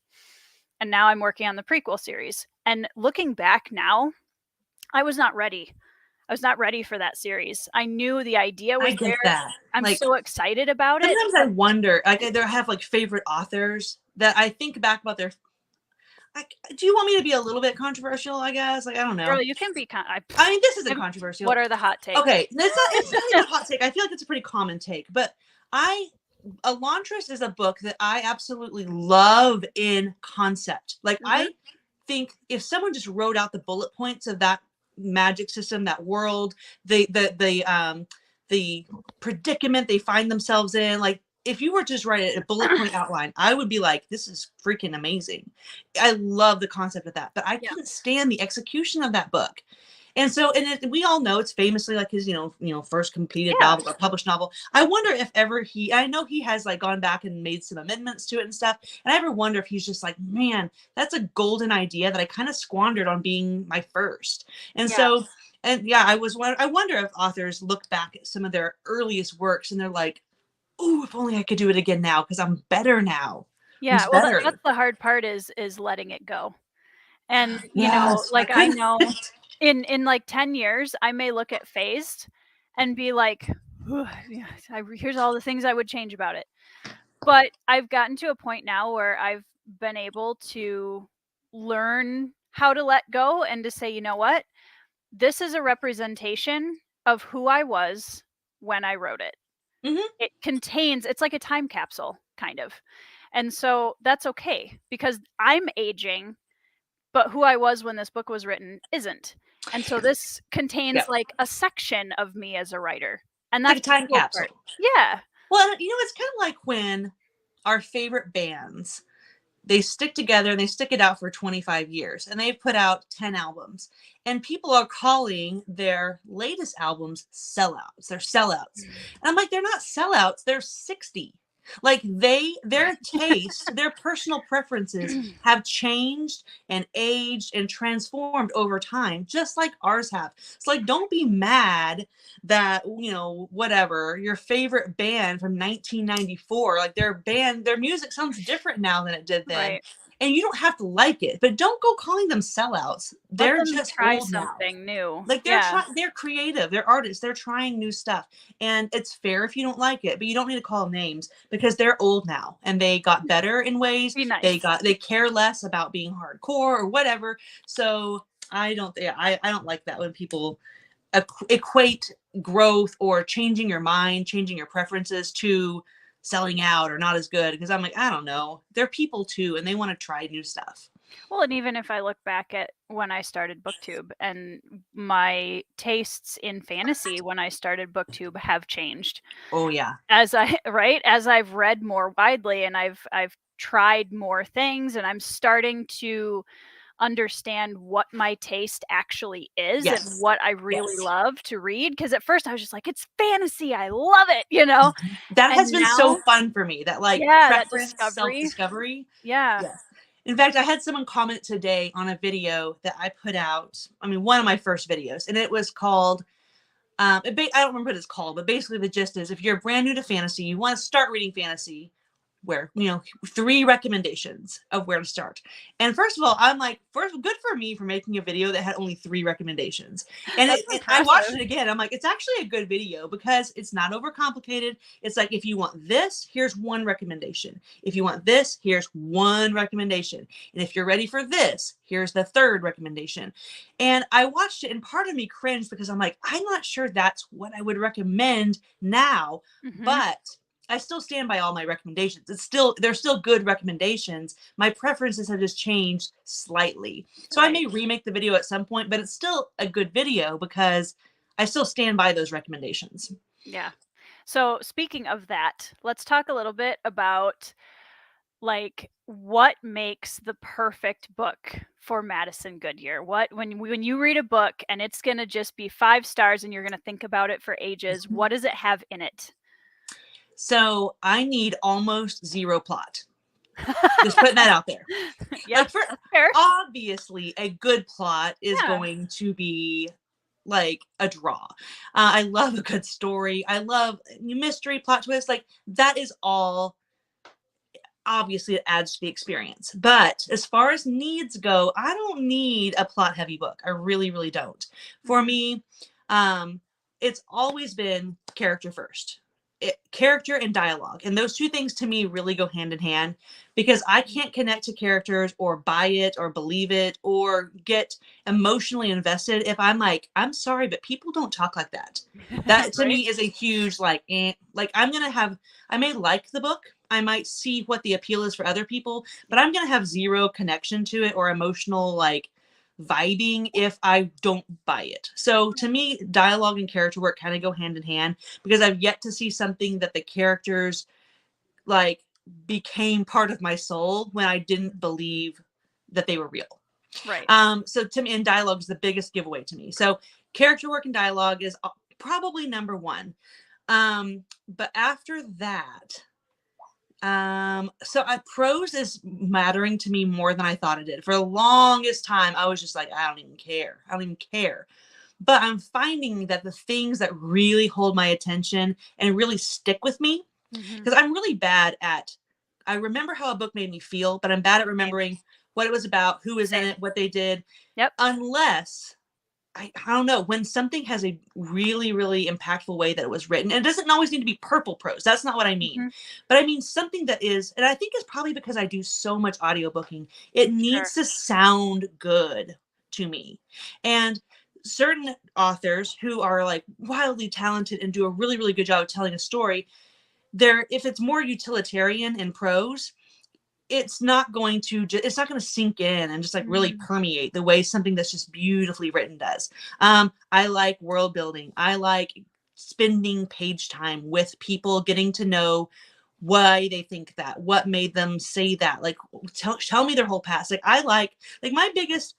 And now I'm working on the prequel series. And looking back now, I was not ready. I was not ready for that series. I knew the idea was I there. get that. I'm Like, so excited about it. sometimes I wonder, like, I have like favorite authors that I think back about their. Like, do you want me to be a little bit controversial? I guess. Like, I don't know. Girl, you can be. I mean, this isn't controversial. What are the hot takes? Okay, it's not even a hot take. I feel like it's a pretty common take, but Elantris is a book that I absolutely love in concept. Like, I think if someone just wrote out the bullet points of that magic system, that world, the predicament they find themselves in, like, if you were to just write a bullet point outline, I would be like, this is freaking amazing. I love the concept of that, but I couldn't stand the execution of that book. And so, we all know it's famously like his, first completed novel or published novel. I wonder if ever I know he has like gone back and made some amendments to it and stuff. And I ever wonder if he's just like, man, that's a golden idea that I kind of squandered on being my first. And so, I wonder if authors look back at some of their earliest works and they're like, oh, if only I could do it again now, because I'm better now. Yeah, well, that's the hard part is letting it go. And, like, I know in like 10 years, I may look at Phased and be like, here's all the things I would change about it. But I've gotten to a point now where I've been able to learn how to let go and to say, you know what? This is a representation of who I was when I wrote it. It contains, it's like a time capsule, kind of. And so that's okay, because I'm aging, but who I was when this book was written isn't. And so this contains like a section of me as a writer. And that's like a time capsule. Yeah. Well, it's kind of like when our favorite bands, they stick together and they stick it out for 25 years and they've put out 10 albums and people are calling their latest albums sellouts. They're sellouts. And I'm like, they're not sellouts. They're 60. Like, their taste, their personal preferences have changed and aged and transformed over time, just like ours have. It's like, don't be mad that, whatever, your favorite band from 1994, like their music sounds different now than it did then. Right. And you don't have to like it, but don't go calling them sellouts. They're just try something new. Like, they're creative, they're artists, they're trying new stuff. And it's fair if you don't like it, but you don't need to call them names because they're old now and they got better in ways. Be nice. They care less about being hardcore or whatever. So I don't like that when people equate growth or changing your mind, changing your preferences to selling out or not as good, because I'm like, I don't know. They're people too, and they want to try new stuff. Well, and even if I look back at when I started BookTube, and my tastes in fantasy when I started BookTube have changed. Oh yeah. As I've read more widely and I've tried more things and I'm starting to understand what my taste actually is and what I really love to read. Because at first I was just like, it's fantasy, I love it, That has been so fun for me, that like preference, self-discovery. Yeah. In fact, I had someone comment today on a video that I put out, one of my first videos, and it was called I don't remember what it's called, but basically the gist is, if you're brand new to fantasy, you want to start reading fantasy, where 3 recommendations of where to start. And first of all, I'm like, good for me for making a video that had only 3 recommendations. And I watched it again. I'm like, it's actually a good video because it's not overcomplicated. It's like, if you want this, here's 1 recommendation. If you want this, here's 1 recommendation. And if you're ready for this, here's the 3rd recommendation. And I watched it and part of me cringed because I'm like, I'm not sure that's what I would recommend now, but I still stand by all my recommendations. They're still good recommendations. My preferences have just changed slightly. So I may remake the video at some point, but it's still a good video because I still stand by those recommendations. Yeah. So speaking of that, let's talk a little bit about like what makes the perfect book for Madison Goodyear. When you read a book and it's going to just be 5 stars and you're going to think about it for ages, what does it have in it? So I need almost 0 plot. Just putting that out there. Yeah, like obviously a good plot is going to be like a draw. I love a good story. I love mystery, plot twist. Like, that is all. obviously it adds to the experience. But as far as needs go, I don't need a plot heavy book. I really, really don't. For me, it's always been character first. Character and dialogue. And those two things to me really go hand in hand, because I can't connect to characters or buy it or believe it or get emotionally invested if I'm like, I'm sorry, but people don't talk like that. That to Right? me is a huge like I may like the book, I might see what the appeal is for other people, but I'm gonna have zero connection to it or emotional like vibing if I don't buy it. So to me, dialogue and character work kind of go hand in hand, because I've yet to see something that the characters like became part of my soul when I didn't believe that they were real. Right. So to me, and dialogue is the biggest giveaway to me. So character work and dialogue is probably number one. But after that, prose is mattering to me more than I thought it did. For the longest time, I was just like, I don't even care. I don't even care. But I'm finding that the things that really hold my attention and really stick with me, because I'm really bad at, I remember how a book made me feel, but I'm bad at remembering what it was about, who was in it, what they did. Yep. Unless I don't know, when something has a really, really impactful way that it was written, and it doesn't always need to be purple prose. That's not what I mean. But I mean something that is, and I think it's probably because I do so much audiobooking, it needs to sound good to me. And certain authors who are like wildly talented and do a really, really good job of telling a story, if it's more utilitarian in prose, it's not going to sink in and just like really permeate the way something that's just beautifully written does. I like world building. I like spending page time with people, getting to know why they think that, what made them say that, like tell me their whole past. Like I like my biggest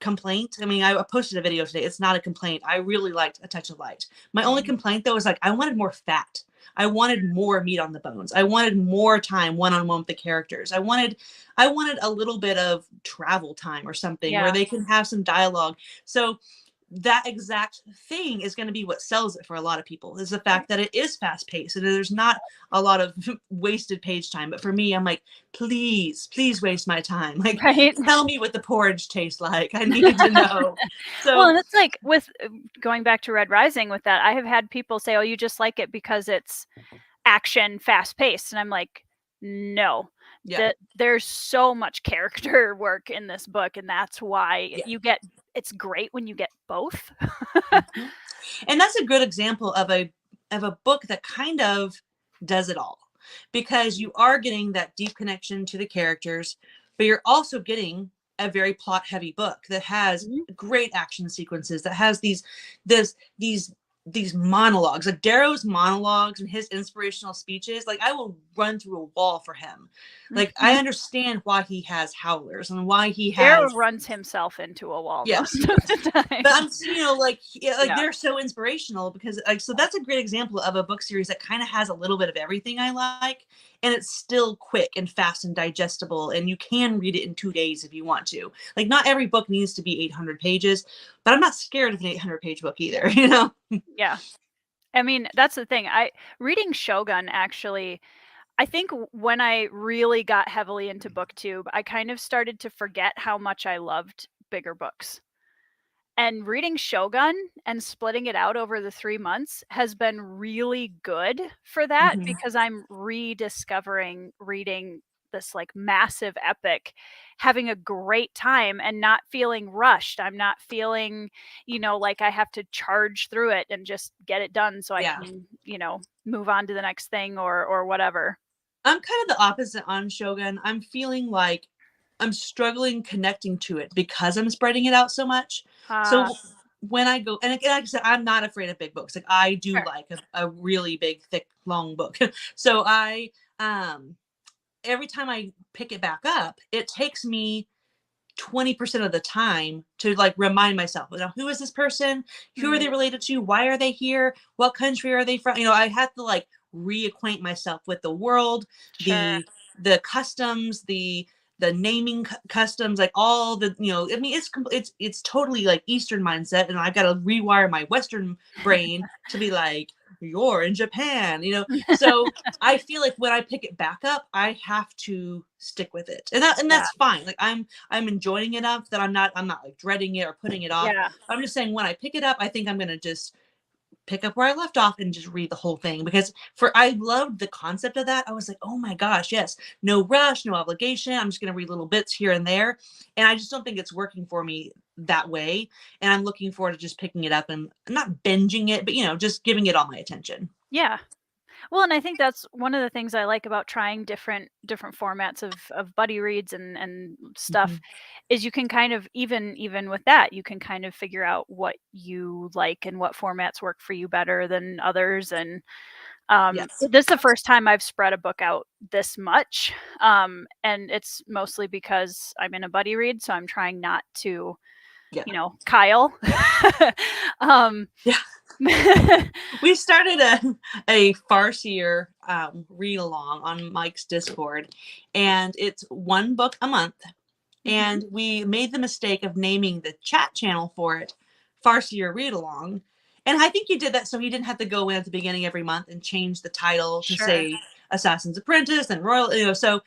complaint, I mean, I posted a video today, it's not a complaint, I really liked A Touch of Light. My only complaint though is like I wanted more fat. I wanted more meat on the bones. I wanted more time one-on-one with the characters. I wanted a little bit of travel time or something where they can have some dialogue. So that exact thing is going to be what sells it for a lot of people, is the fact that it is fast paced and there's not a lot of wasted page time. But for me, I'm like, please waste my time. Like, tell me what the porridge tastes like. I need to know. So, well, and it's like with going back to Red Rising with that, I have had people say, oh, you just like it because it's action, fast paced. And I'm like, no. There's so much character work in this book, and that's why it's great when you get both. And that's a good example of a book that kind of does it all, because you are getting that deep connection to the characters, but you're also getting a very plot heavy book that has great action sequences, that has these monologues, like Darrow's monologues and his inspirational speeches. Like I will run through a wall for him. Like I understand why he has howlers and why he has. Darrow runs himself into a wall most of the time. But I'm, they're so inspirational, because like, so that's a great example of a book series that kind of has a little bit of everything I like, and it's still quick and fast and digestible, and you can read it in 2 days if you want to. Like not every book needs to be 800 pages, but I'm not scared of an 800-page book either, you know? Yeah. I mean, that's the thing. Reading Shogun, actually, I think when I really got heavily into BookTube, I kind of started to forget how much I loved bigger books. And reading Shogun and splitting it out over the 3 months has been really good for that, because I'm rediscovering reading this like massive epic, having a great time and not feeling rushed. I'm not feeling, like I have to charge through it and just get it done so I can, move on to the next thing or whatever. I'm kind of the opposite on Shogun. I'm feeling like I'm struggling connecting to it because I'm spreading it out so much. So when I go, and like I said, I'm not afraid of big books. Like I do like a really big, thick, long book. So I, every time I pick it back up, it takes me 20% of the time to like remind myself, who is this person? Who are they related to? Why are they here? What country are they from? I have to like reacquaint myself with the world, the customs, the naming customs, like all the, I mean, it's totally like Eastern mindset, and I've got to rewire my Western brain to be like, you're in Japan, you know. So I feel like when I pick it back up, I have to stick with it. And Yeah. that's fine. Like I'm enjoying it enough that I'm not like dreading it or putting it off. Yeah. I'm just saying when I pick it up, I think I'm gonna just pick up where I left off and just read the whole thing, because I loved the concept of that. I was like, oh my gosh, yes, no rush, no obligation. I'm just going to read little bits here and there. And I just don't think it's working for me that way. And I'm looking forward to just picking it up and not binging it, but just giving it all my attention. Yeah. Well, and I think that's one of the things I like about trying different formats of buddy reads and stuff, is you can kind of even with that, you can kind of figure out what you like and what formats work for you better than others. And Yes. this is the first time I've spread a book out this much. And it's mostly because I'm in a buddy read, so I'm trying not to, Yeah. Kyle. Yeah. We started a Farseer read along on Mike's Discord, and it's one book a month. And we made the mistake of naming the chat channel for it Farseer Read Along. And I think he did that so he didn't have to go in at the beginning every month and change the title to say Assassin's Apprentice and Royal, so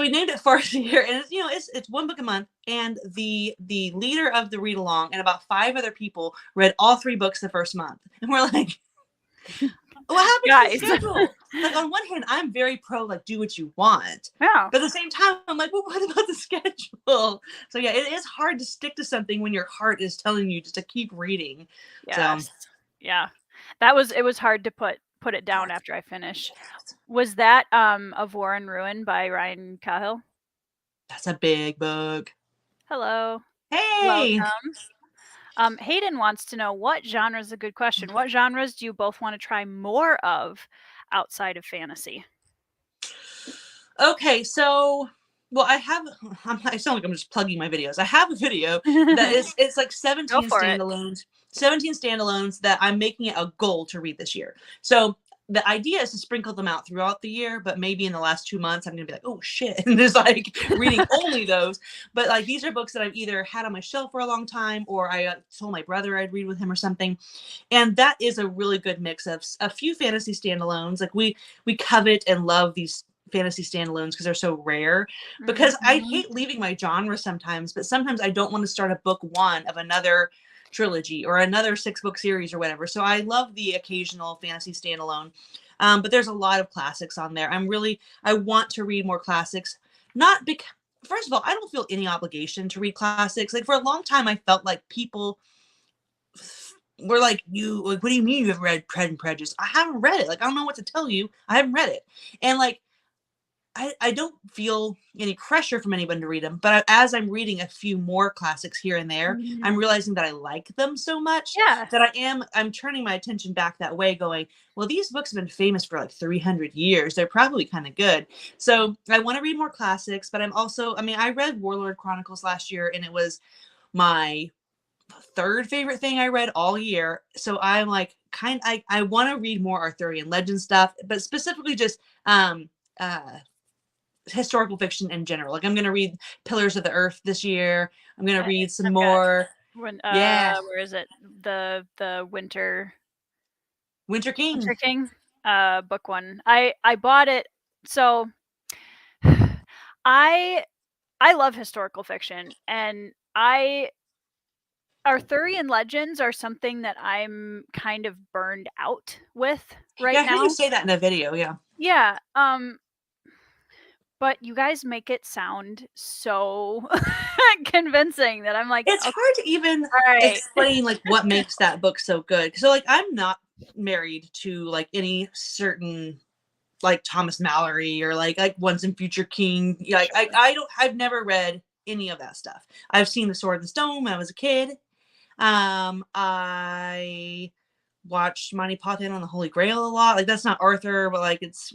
we named it Farseer, and it's one book a month. And the leader of the read along and about 5 other people read all 3 books the first month. And we're like, what happened to the schedule? Like, on one hand, I'm very pro, like, do what you want. Yeah. But at the same time, I'm like, well, what about the schedule? So yeah, it is hard to stick to something when your heart is telling you just to keep reading. Yes. So Yeah. It was hard to put it down after I finished. Was that Of War and Ruin by Ryan Cahill? that's a big book. Hello. Hey. Welcome. Hayden wants to know, what genre is a good question. What genres do you both want to try more of outside of fantasy? Okay, so I sound like I'm just plugging my videos. I have a video that it's like 17 standalones. 17 standalones that I'm making it a goal to read this year. So the idea is to sprinkle them out throughout the year, but maybe in the last 2 months I'm gonna be like, oh shit, and just like reading only those. But like, these are books that I've either had on my shelf for a long time, or I told my brother I'd read with him or something. And that is a really good mix of a few fantasy standalones. Like we covet and love these fantasy standalones because they're so rare. Because I hate leaving my genre sometimes, but sometimes I don't want to start a book 1 of another trilogy or another 6-book series or whatever. So I love the occasional fantasy standalone. But there's a lot of classics on there. I want to read more classics. Not because, first of all, I don't feel any obligation to read classics. Like, for a long time, I felt like people were like, what do you mean you haven't read Pride and Prejudice? I haven't read it. Like, I don't know what to tell you. I haven't read it. And like, I don't feel any pressure from anyone to read them, but as I'm reading a few more classics here and there, I'm realizing that I like them so much that I'm turning my attention back that way, going, well, these books have been famous for like 300 years. They're probably kind of good. So I want to read more classics, but I read Warlord Chronicles last year, and it was my 3rd favorite thing I read all year. So I'm like, I want to read more Arthurian legend stuff, but specifically just historical fiction in general. Like, I'm going to read Pillars of the Earth this year. I'm going to read some more. Where is it? The Winter King. Book 1. I bought it. So I love historical fiction, and Arthurian legends are something that I'm kind of burned out with right now. I heard you say that in a video. Yeah. Yeah. But you guys make it sound so convincing that I'm like, it's hard to even explain like what makes that book so good. So like, I'm not married to like any certain like Thomas Mallory or like Once and Future King. Like, I've never read any of that stuff. I've seen The Sword and the Stone when I was a kid. I watched Monty Python on the Holy Grail a lot. Like, that's not Arthur, but like, it's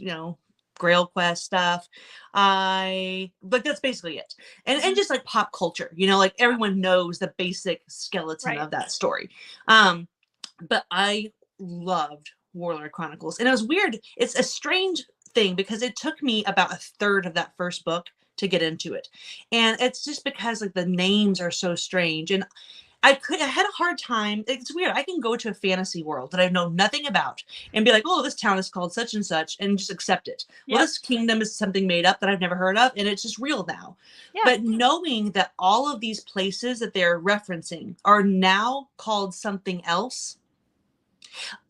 Grail Quest stuff. That's basically it. And just like pop culture, like everyone knows the basic skeleton of that story. But I loved Warlord Chronicles, and it was weird. It's a strange thing because it took me about a third of that first book to get into it. And it's just because like the names are so strange. And I had a hard time. It's weird. I can go to a fantasy world that I know nothing about and be like, oh, this town is called such and such, and just accept it. Well, Yep. this kingdom is something made up that I've never heard of, and it's just real now. Yeah. But knowing that all of these places that they're referencing are now called something else,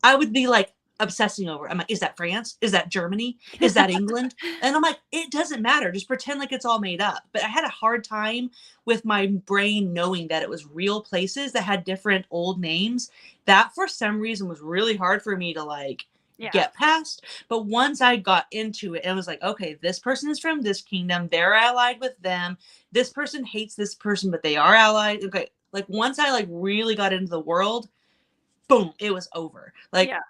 I would be like obsessing over. I'm like, is that France? Is that Germany? Is that England? And I'm like, it doesn't matter. Just pretend like it's all made up. But I had a hard time with my brain knowing that it was real places that had different old names. That for some reason was really hard for me to like Yeah. get past. But once I got into it, it was like, okay, this person is from this kingdom. They're allied with them. This person hates this person, but they are allied. Okay. Like once I like really got into the world, boom, it was over. Like Yeah.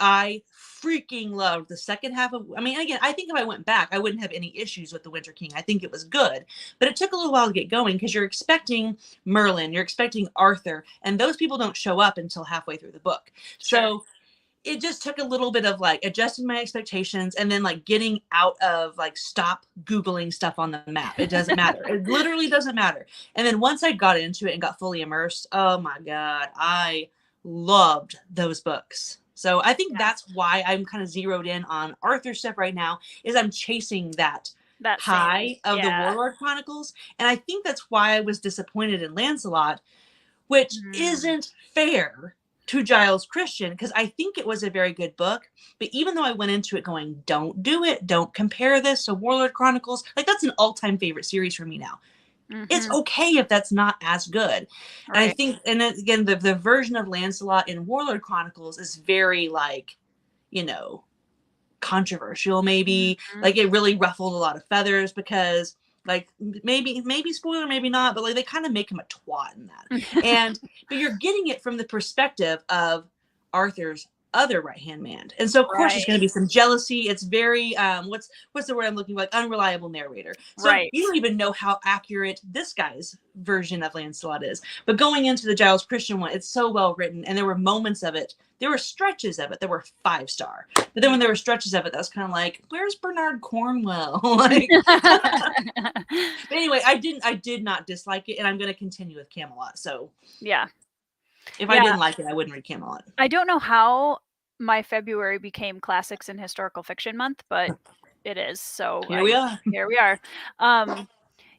I freaking loved the second half of, I mean, again, I think if I went back, I wouldn't have any issues with The Winter King. I think it was good, but it took a little while to get going because you're expecting Merlin, you're expecting Arthur, and those people don't show up until halfway through the book. Sure. So it just took a little bit of like adjusting my expectations and then like getting out of like, stop Googling stuff on the map. It doesn't matter. It literally doesn't matter. And then once I got into it and got fully immersed, oh my God, I loved those books. So I think that's why I'm kind of zeroed in on Arthur stuff right now, is I'm chasing that high of the Warlord Chronicles. And I think that's why I was disappointed in Lancelot, which isn't fair to Giles Christian, because I think it was a very good book. But even though I went into it going, don't do it, don't compare this to Warlord Chronicles, like that's an all-time favorite series for me now. It's okay if that's not as good. And I think, and then again, the version of Lancelot in Warlord Chronicles is very like, you know, controversial maybe. Like it really ruffled a lot of feathers because like maybe spoiler, maybe not, but like they kind of make him a twat in that. And but you're getting it from the perspective of Arthur's other right-hand man. And so of course there's going to be some jealousy. It's very what's the word I'm looking for? Like unreliable narrator. So you don't even know how accurate this guy's version of Lancelot is. But going into the Giles Christian one, it's so well written, and there were moments of it. There were stretches of it that were 5-star. But then when there were stretches of it, that's kind of like, where's Bernard Cornwell? Like, but anyway, I did not dislike it, and I'm going to continue with Camelot. So yeah. If I didn't like it, I wouldn't read Camelot. I don't know how my February became classics and historical fiction month, but it is. So here we are. Here we are.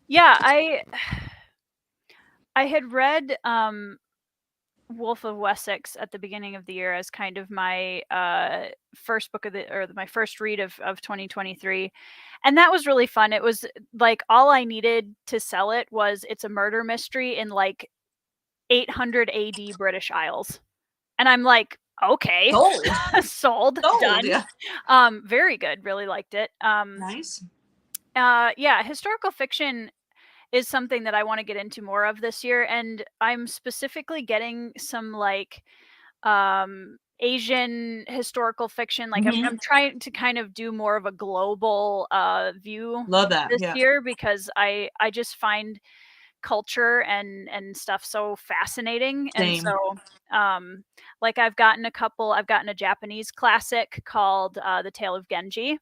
Yeah, I had read Wolf of Wessex at the beginning of the year as kind of my first book of my first read of 2023, and that was really fun. It was like all I needed to sell it was it's a murder mystery in like 800 AD British Isles, and I'm like, okay, sold, done. Yeah. Very good, really liked it. Nice. Yeah, historical fiction is something that I want to get into more of this year, and I'm specifically getting some like Asian historical fiction. Like I'm trying to kind of do more of a global view this year, because I just find culture and stuff so fascinating. And so like I've gotten a Japanese classic called The Tale of Genji,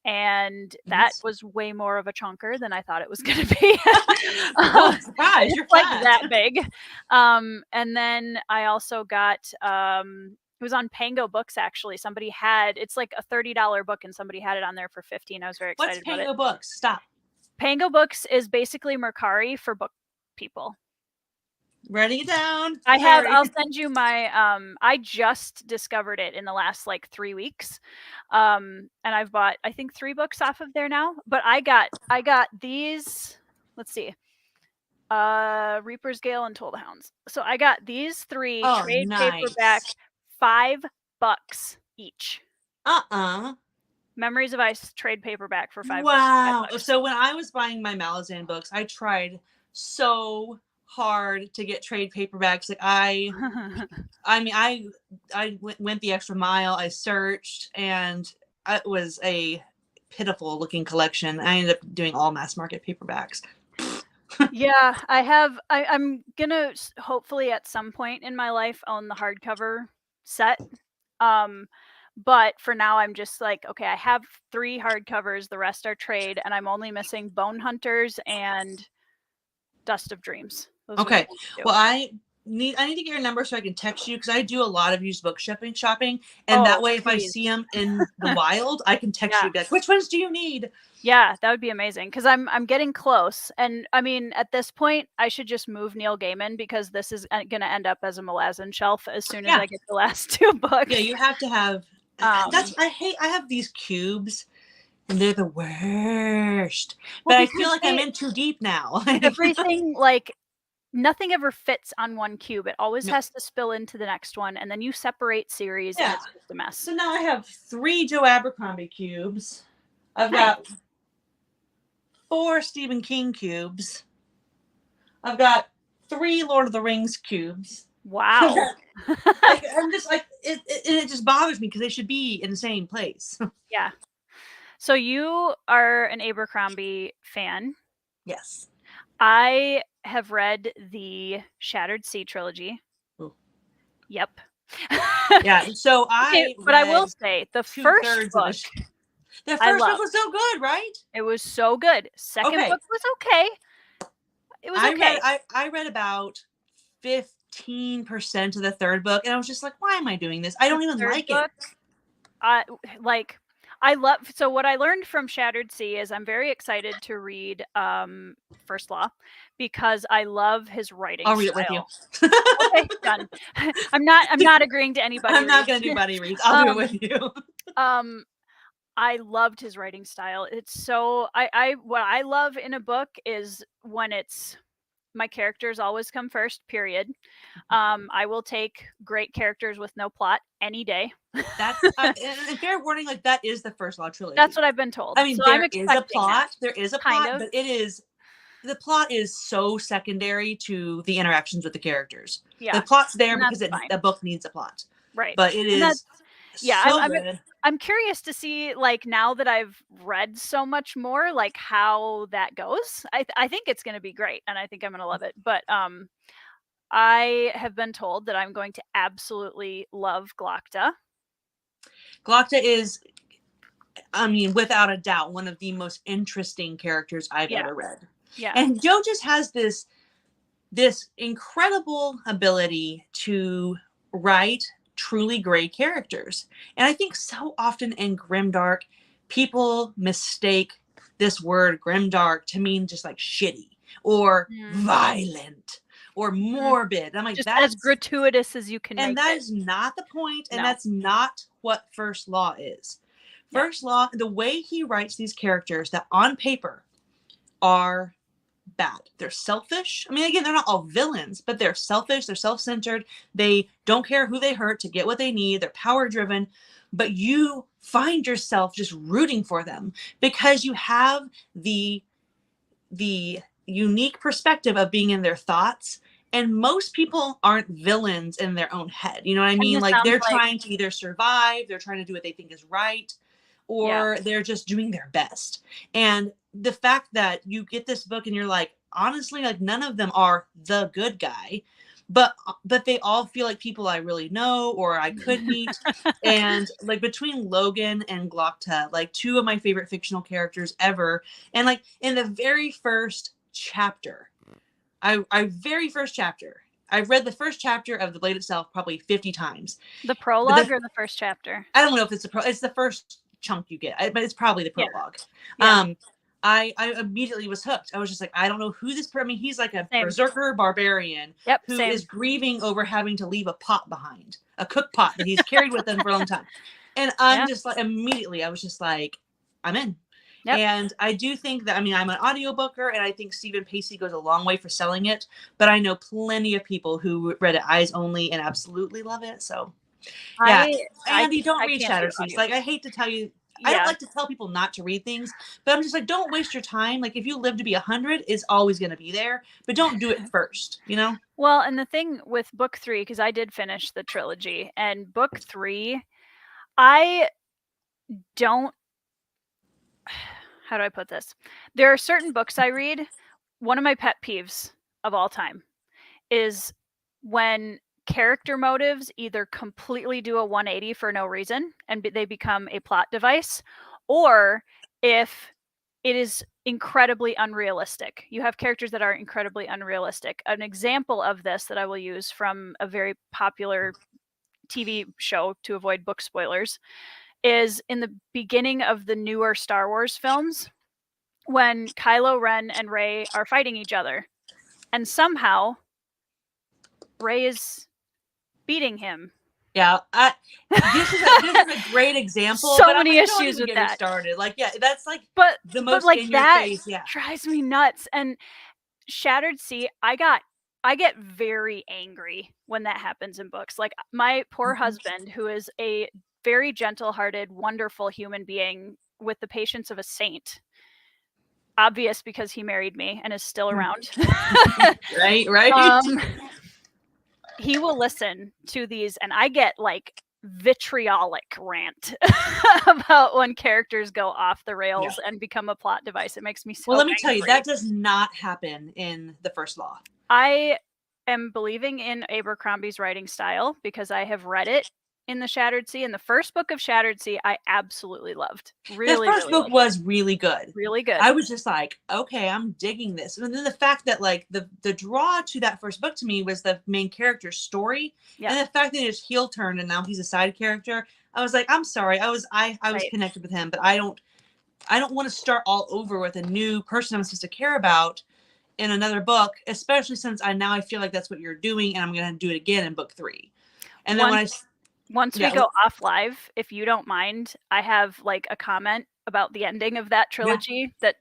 and that was way more of a chunker than I thought it was going to be. Surprise, you're like that big. And then I also got it was on Pango Books, actually. Somebody had, it's like a $30 book, and somebody had it on there for $15. I was very excited about it. What's Pango Books? Stop. Pango Books is basically Mercari for book people. Writing it down. I'll send you my I just discovered it in the last like 3 weeks. And I've bought I think 3 books off of there now. But I got these, let's see. Reaper's Gale and Toll the Hounds. So I got these 3 trade paperback, $5 each. Memories of Ice trade paperback for $5. Wow. So when I was buying my Malazan books, I tried so hard to get trade paperbacks. Like I went the extra mile. I searched, and it was a pitiful looking collection. I ended up doing all mass market paperbacks. Yeah, I'm gonna hopefully at some point in my life own the hardcover set. But for now, I'm just like, okay, I have 3 hardcovers, the rest are trade, and I'm only missing Bone Hunters and Dust of Dreams. Okay. Well, I need to get your number so I can text you, because I do a lot of used book shopping, and that Oh, way if I please. see them in the wild, I can text Yeah. you guys. Which ones do you need? Yeah, that would be amazing, because I'm getting close, and I mean, at this point, I should just move Neil Gaiman, because this is gonna end up as a Malazan shelf as soon as Yeah. I get the last 2 books. Yeah, you have to have. I have these cubes, and they're the worst. Well, But I feel because like I'm in too deep now. everything, like, nothing ever fits on one cube. It always No. has to spill into the next one, and then you separate series, and Yeah. it's just a mess. So now I have 3 Joe Abercrombie cubes. I've Nice. got 4 Stephen King cubes. I've got 3 Lord of the Rings cubes. Wow. I'm just like, it just bothers me because they should be in the same place. Yeah. So you are an Abercrombie fan. Yes. I have read the Shattered Sea trilogy. Ooh. Yep. Yeah. So but I will say the first book, the first book was so good, right? It was so good. Second book was okay. It was okay. I read about 15% of the third book, and I was just like, why am I doing this? I don't even like it. So what I learned from Shattered Sea is I'm very excited to read First Law, because I love his writing I'll read style. it with you. Okay, done. I'm not agreeing to anybody. I'm not gonna do buddy reads. I'll do it with you. I loved his writing style. It's so what I love in a book is when it's my characters always come first, period. I will take great characters with no plot any day. That's and fair warning, like that is the First Law trilogy. That's what I've been told. I mean, so there is a plot. There is a plot, of. but the plot is so secondary to the interactions with the characters. Yeah. The plot's there because the book needs a plot. Right. But it is so good. I'm curious to see, like, now that I've read so much more, like, how that goes. I think it's going to be great, and I think I'm going to love it. But I have been told that I'm going to absolutely love Glokta. Glokta is, I mean, without a doubt, one of the most interesting characters I've ever read. Yeah. And Joe just has this incredible ability to write truly great characters. And I think so often in grimdark, people mistake this word grimdark to mean just like shitty or violent or morbid. I'm like, just that's as gratuitous as you can make it. And that is not the point, and that's not what First Law is. First Law, the way he writes these characters that on paper are bad. They're selfish. I mean, again, they're not all villains, but they're selfish. They're self-centered. They don't care who they hurt to get what they need. They're power-driven. But you find yourself just rooting for them because you have the unique perspective of being in their thoughts. And most people aren't villains in their own head. You know what I mean? Like they're trying to either survive, they're trying to do what they think is right, or they're just doing their best. And the fact that you get this book and you're like, honestly, like none of them are the good guy, but they all feel like people I really know or I could meet. And like between Logan and Glokta, like 2 of my favorite fictional characters ever. And like in the very first chapter, I've read the first chapter of The Blade itself probably 50 times. The prologue or the first chapter? I don't know if it's it's the first chunk you get, but it's probably the prologue. Yeah. I immediately was hooked. I was just like, I don't know who this person. I mean, he's like a berserker barbarian who is grieving over having to leave a pot behind, a cook pot that he's carried with him for a long time. And I'm just like, immediately, I was just like, I'm in. Yep. And I do think that, I mean, I'm an audiobooker, and I think Stephen Pacey goes a long way for selling it. But I know plenty of people who read it eyes only and absolutely love it. So, yeah. Andy, don't read Shattered Sea. Like, I hate to tell you, I don't like to tell people not to read things, but I'm just like, don't waste your time. Like, if you live to be 100, it's always going to be there, but don't do it first, you know? Well, and the thing with book 3, because I did finish the trilogy, and book 3, I don't, how do I put this? There are certain books I read. One of my pet peeves of all time is when character motives either completely do a 180 for no reason and they become a plot device, or if it is incredibly unrealistic. You have characters that are incredibly unrealistic. An example of this that I will use from a very popular TV show, to avoid book spoilers, is in the beginning of the newer Star Wars films, when Kylo Ren and Rey are fighting each other, and somehow Rey is beating him. Yeah, this is a great example. So but many I'm like, don't issues even with get me that. started. Like, yeah, that's like But the most like in your that face. Yeah, drives me nuts. And Shattered Sea, I get very angry when that happens in books. Like, my poor husband, who is a very gentle-hearted, wonderful human being with the patience of a saint, obvious because he married me and is still around. right. He will listen to these, and I get like vitriolic rant about when characters go off the rails and become a plot device. It makes me so Well, let me angry. tell you, that does not happen in The First Law. I am believing in Abercrombie's writing style because I have read it in the Shattered Sea. And the first book of Shattered Sea, I absolutely loved. Really, the first book was really good. Really good. I was just like, okay, I'm digging this. And then the fact that like the draw to that first book to me was the main character's story. Yeah. And the fact that it's heel turned and now he's a side character. I was like, I'm sorry. I was connected with him, but I don't want to start all over with a new person I'm supposed to care about in another book, especially since I feel like that's what you're doing, and I'm gonna do it again in book 3. And then once we go off live, if you don't mind, I have like a comment about the ending of that trilogy that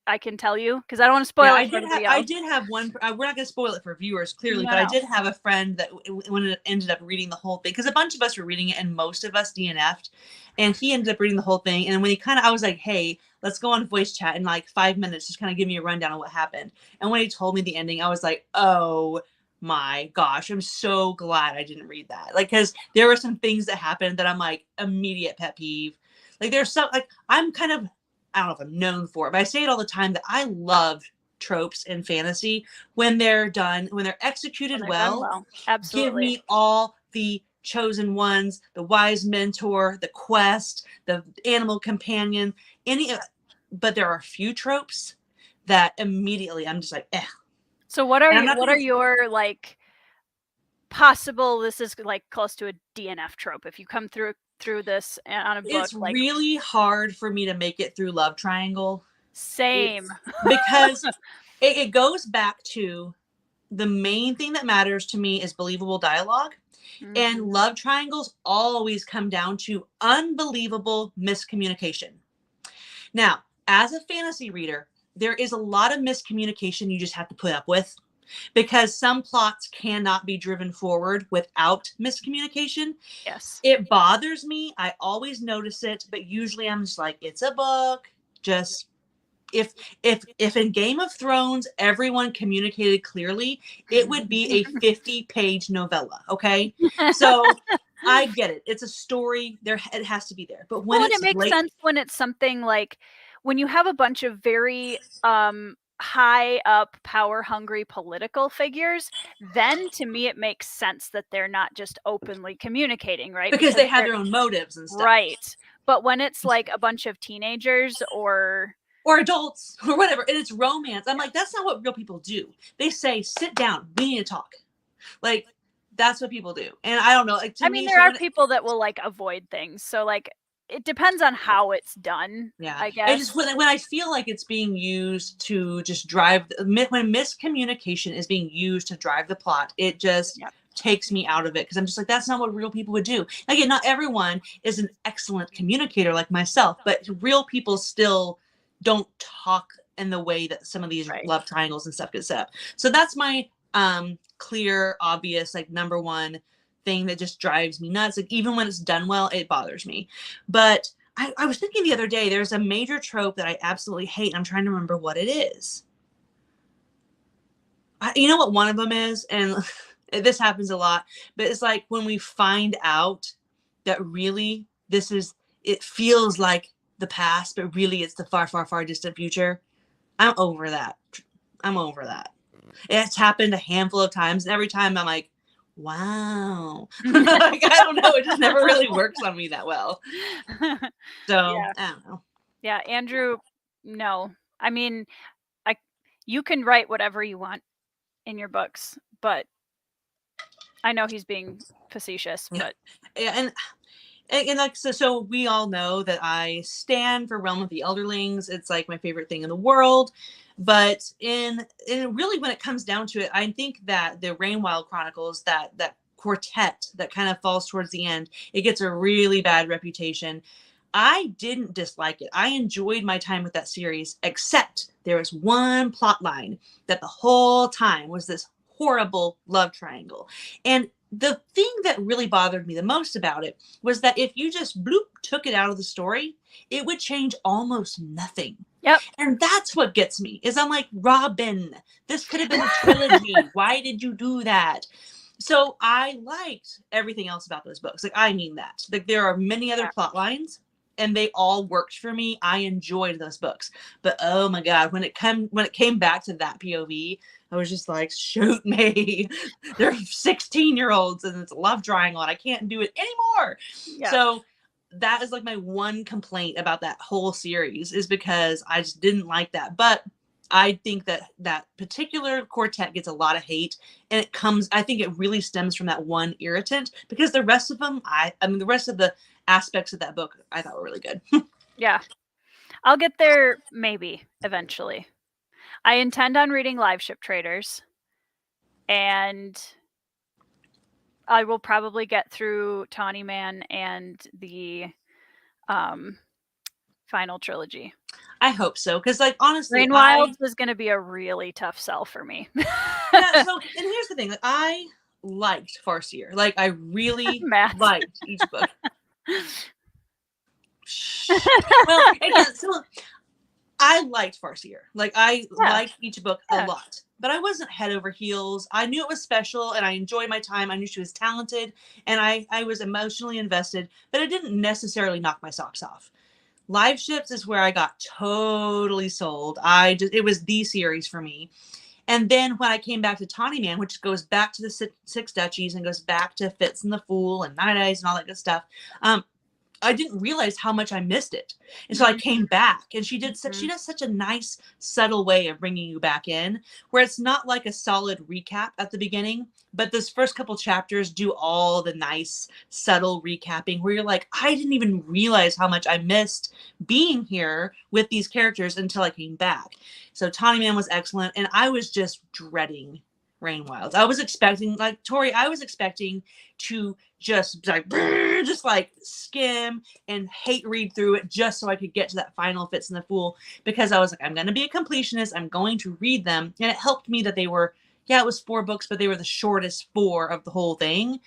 I can tell you, because I don't want to spoil it for everybody else. I did have one. We're not going to spoil it for viewers, clearly, but I did have a friend that when it ended up reading the whole thing, because a bunch of us were reading it and most of us DNF'd, and he ended up reading the whole thing. And when I was like, hey, let's go on voice chat in like 5 minutes, just kind of give me a rundown of what happened. And when he told me the ending, I was like, oh my gosh, I'm so glad I didn't read that. Like, because there were some things that happened that I'm like, immediate pet peeve. Like, there's some, like, I'm kind of, I don't know if I'm known for it, but I say it all the time that I love tropes in fantasy when they're done, when they're executed well. Absolutely. Give me all the chosen ones, the wise mentor, the quest, the animal companion, but there are a few tropes that immediately I'm just like, eh. So what are your like possible, this is like close to a DNF trope, if you come through this on a book? It's like, really hard for me to make it through love triangle. Same. Because it goes back to the main thing that matters to me is believable dialogue. Mm-hmm. And love triangles always come down to unbelievable miscommunication. Now, as a fantasy reader, there is a lot of miscommunication you just have to put up with, because some plots cannot be driven forward without miscommunication. Yes. It bothers me. I always notice it, but usually I'm just like, it's a book. Just if in Game of Thrones everyone communicated clearly, it would be a 50-page novella. Okay. So I get it. It's a story. It has to be there. But when it makes sense when it's something like when you have a bunch of very high up, power hungry political figures, then to me it makes sense that they're not just openly communicating, right? Because they have their own motives and stuff. Right. But when it's like a bunch of teenagers or adults or whatever, and it's romance, I'm like, that's not what real people do. They say, sit down, we need to talk. Like, that's what people do. And I don't know. Like, I mean, there are people that will like avoid things. So like, it depends on how it's done. Yeah, I guess. I just when I feel like it's being used to just drive, when miscommunication is being used to drive the plot, it just takes me out of it, because I'm just like, that's not what real people would do. Again, not everyone is an excellent communicator like myself, but real people still don't talk in the way that some of these love triangles and stuff get set up. So that's my clear, obvious, like number one thing that just drives me nuts. Like, even when it's done well, it bothers me. But I was thinking the other day, there's a major trope that I absolutely hate, and I'm trying to remember what it is. You know what one of them is? And this happens a lot, but it's like when we find out that really it feels like the past, but really it's the far, far, far distant future. I'm over that. It's happened a handful of times, and every time I'm like, wow. Like, I don't know. It just never really works on me that well. So I don't know. Yeah, Andrew No. I mean, you can write whatever you want in your books, but I know he's being facetious, Yeah. but And like so we all know that I stand for Realm of the Elderlings. It's like my favorite thing in the world. But in really when it comes down to it, I think that the Rainwild Chronicles, that quartet that kind of falls towards the end, it gets a really bad reputation. I didn't dislike it. I enjoyed my time with that series, except there was one plot line that the whole time was this horrible love triangle. And the thing that really bothered me the most about it was that if you just bloop took it out of the story, it would change almost nothing. yep. And that's what gets me is I'm like, Robin, this could have been a trilogy. Why did you do that? So I liked everything else about those books. Like, I mean that. Like, there are many other Yeah. plot lines and they all worked for me. I enjoyed those books. But oh my God, when it came back to that POV, I was just like, shoot me. They're 16-year-olds and it's a love triangle and I can't do it anymore. Yeah. So that is like my one complaint about that whole series is because I just didn't like that. But I think that that particular quartet gets a lot of hate, and I think it really stems from that one irritant, because the rest of them, I mean, the rest of the aspects of that book I thought were really good. Yeah. I'll get there maybe eventually. I intend on reading Live Ship Traders, and I will probably get through Tawny Man and the final trilogy. I hope so, because like honestly, Rainwilds is going to be a really tough sell for me. yeah. So, and here's the thing: like, I liked Farseer. Like, I really Matt. liked each book. Well, again, so I liked Farseer. Like, I liked each book a lot, but I wasn't head over heels. I knew it was special and I enjoyed my time. I knew she was talented and I was emotionally invested, but it didn't necessarily knock my socks off. Live Ships is where I got totally sold. It was the series for me. And then when I came back to Tawny Man, which goes back to the Six Duchies and goes back to Fitz and the Fool and Night Eyes and all that good stuff, I didn't realize how much I missed it. And so I came back, and she does such a nice, subtle way of bringing you back in, where it's not like a solid recap at the beginning, but this first couple chapters do all the nice, subtle recapping where you're like, I didn't even realize how much I missed being here with these characters until I came back. So Tawny Man was excellent, and I was just dreading Rainwilds. I was expecting, like Tori, I was expecting to just like skim and hate read through it just so I could get to that final Fitz and the Fool, because I was like, I'm going to be a completionist. I'm going to read them. And it helped me that they were, it was 4 books, but they were the shortest 4 of the whole thing.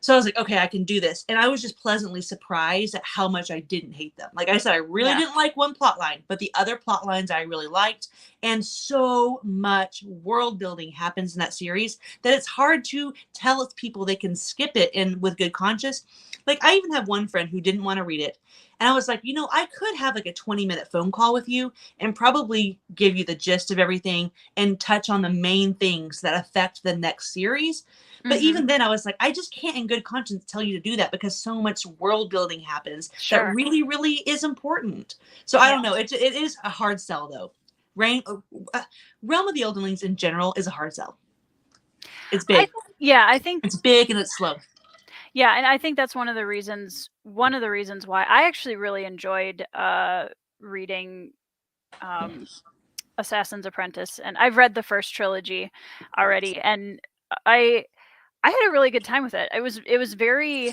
So I was like, okay, I can do this. And I was just pleasantly surprised at how much I didn't hate them. Like I said, I really didn't like one plot line, but the other plot lines I really liked. And so much world building happens in that series that it's hard to tell people they can skip it in with good conscience. Like, I even have one friend who didn't want to read it. And I was like, I could have like a 20-minute phone call with you and probably give you the gist of everything and touch on the main things that affect the next series. But even then I was like, I just can't in good conscience tell you to do that, because so much world building happens that really, really is important. So I don't know. It is a hard sell though. Realm of the Elderlings in general is a hard sell. It's big. I think it's big and it's slow. Yeah, and I think that's one of the reasons why I actually really enjoyed reading Assassin's Apprentice, and I've read the first trilogy already, and I had a really good time with it. I was very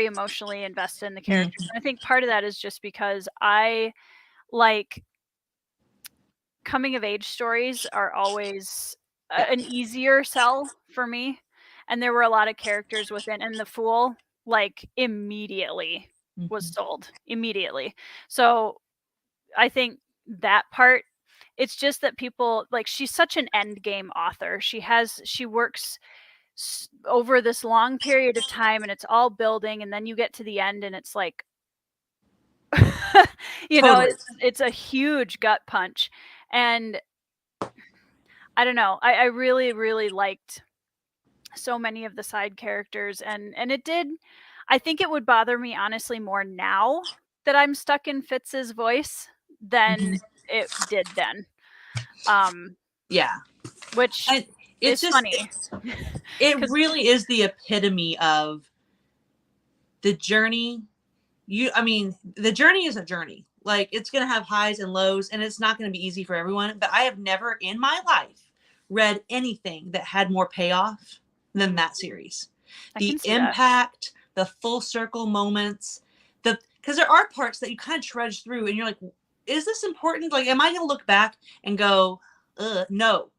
emotionally invested in the characters. And I think part of that is just because I like coming of age stories are always an easier sell for me. And there were a lot of characters within, and the Fool like immediately was sold immediately. So I think that part, it's just that people like, she's such an end game author. She works over this long period of time and it's all building, and then you get to the end and it's like it's a huge gut punch. And I don't know, I really, really liked so many of the side characters, and I think it would bother me honestly more now that I'm stuck in Fitz's voice than it did then. Yeah. Which And it's is just, funny. it 'Cause really is the epitome of the journey. The journey is a journey. Like, it's going to have highs and lows, and it's not going to be easy for everyone. But I have never in my life read anything that had more payoff than that series. I The can see that. impact, the full circle moments, because there are parts that you kind of trudge through and you're like, is this important? Like, am I going to look back and go, no.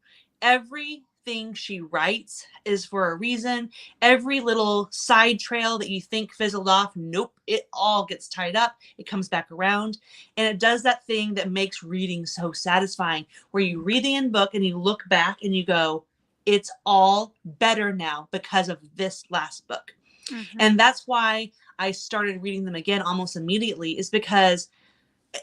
Everything she writes is for a reason. Every little side trail that you think fizzled off, nope, it all gets tied up. It comes back around. And it does that thing that makes reading so satisfying, where you read the end book and you look back and you go, it's all better now because of this last book. Mm-hmm. And that's why I started reading them again almost immediately, is because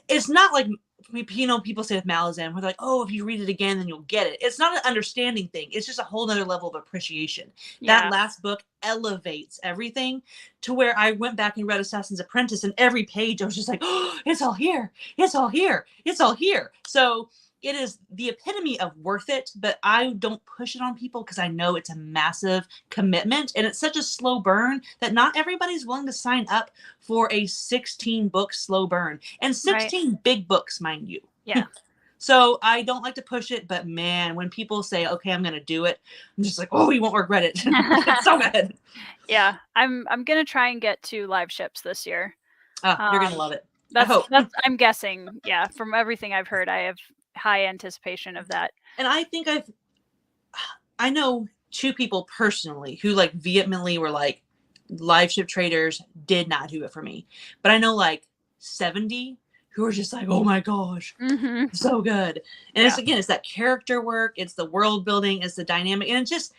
it's not like, people say with Malazan, we're like, oh, if you read it again, then you'll get it. It's not an understanding thing. It's just a whole nother level of appreciation. Yeah. That last book elevates everything to where I went back and read Assassin's Apprentice, and every page I was just like, oh, it's all here. It's all here. It's all here. So it is the epitome of worth it, but I don't push it on people because I know it's a massive commitment and it's such a slow burn that not everybody's willing to sign up for a 16 book slow burn, and 16 big books, mind you. Yeah. So I don't like to push it, but man, when people say, okay, I'm going to do it, I'm just like, oh, you won't regret it. It's so good. Yeah. I'm going to try and get to live ships this year. You're going to love it. That's I'm guessing. Yeah. From everything I've heard, I have high anticipation of that. And I think I know 2 people personally who like vehemently were like, live ship traders did not do it for me. But I know like 70 who are just like, oh my gosh, so good. And it's that character work, it's the world building, it's the dynamic. And it just,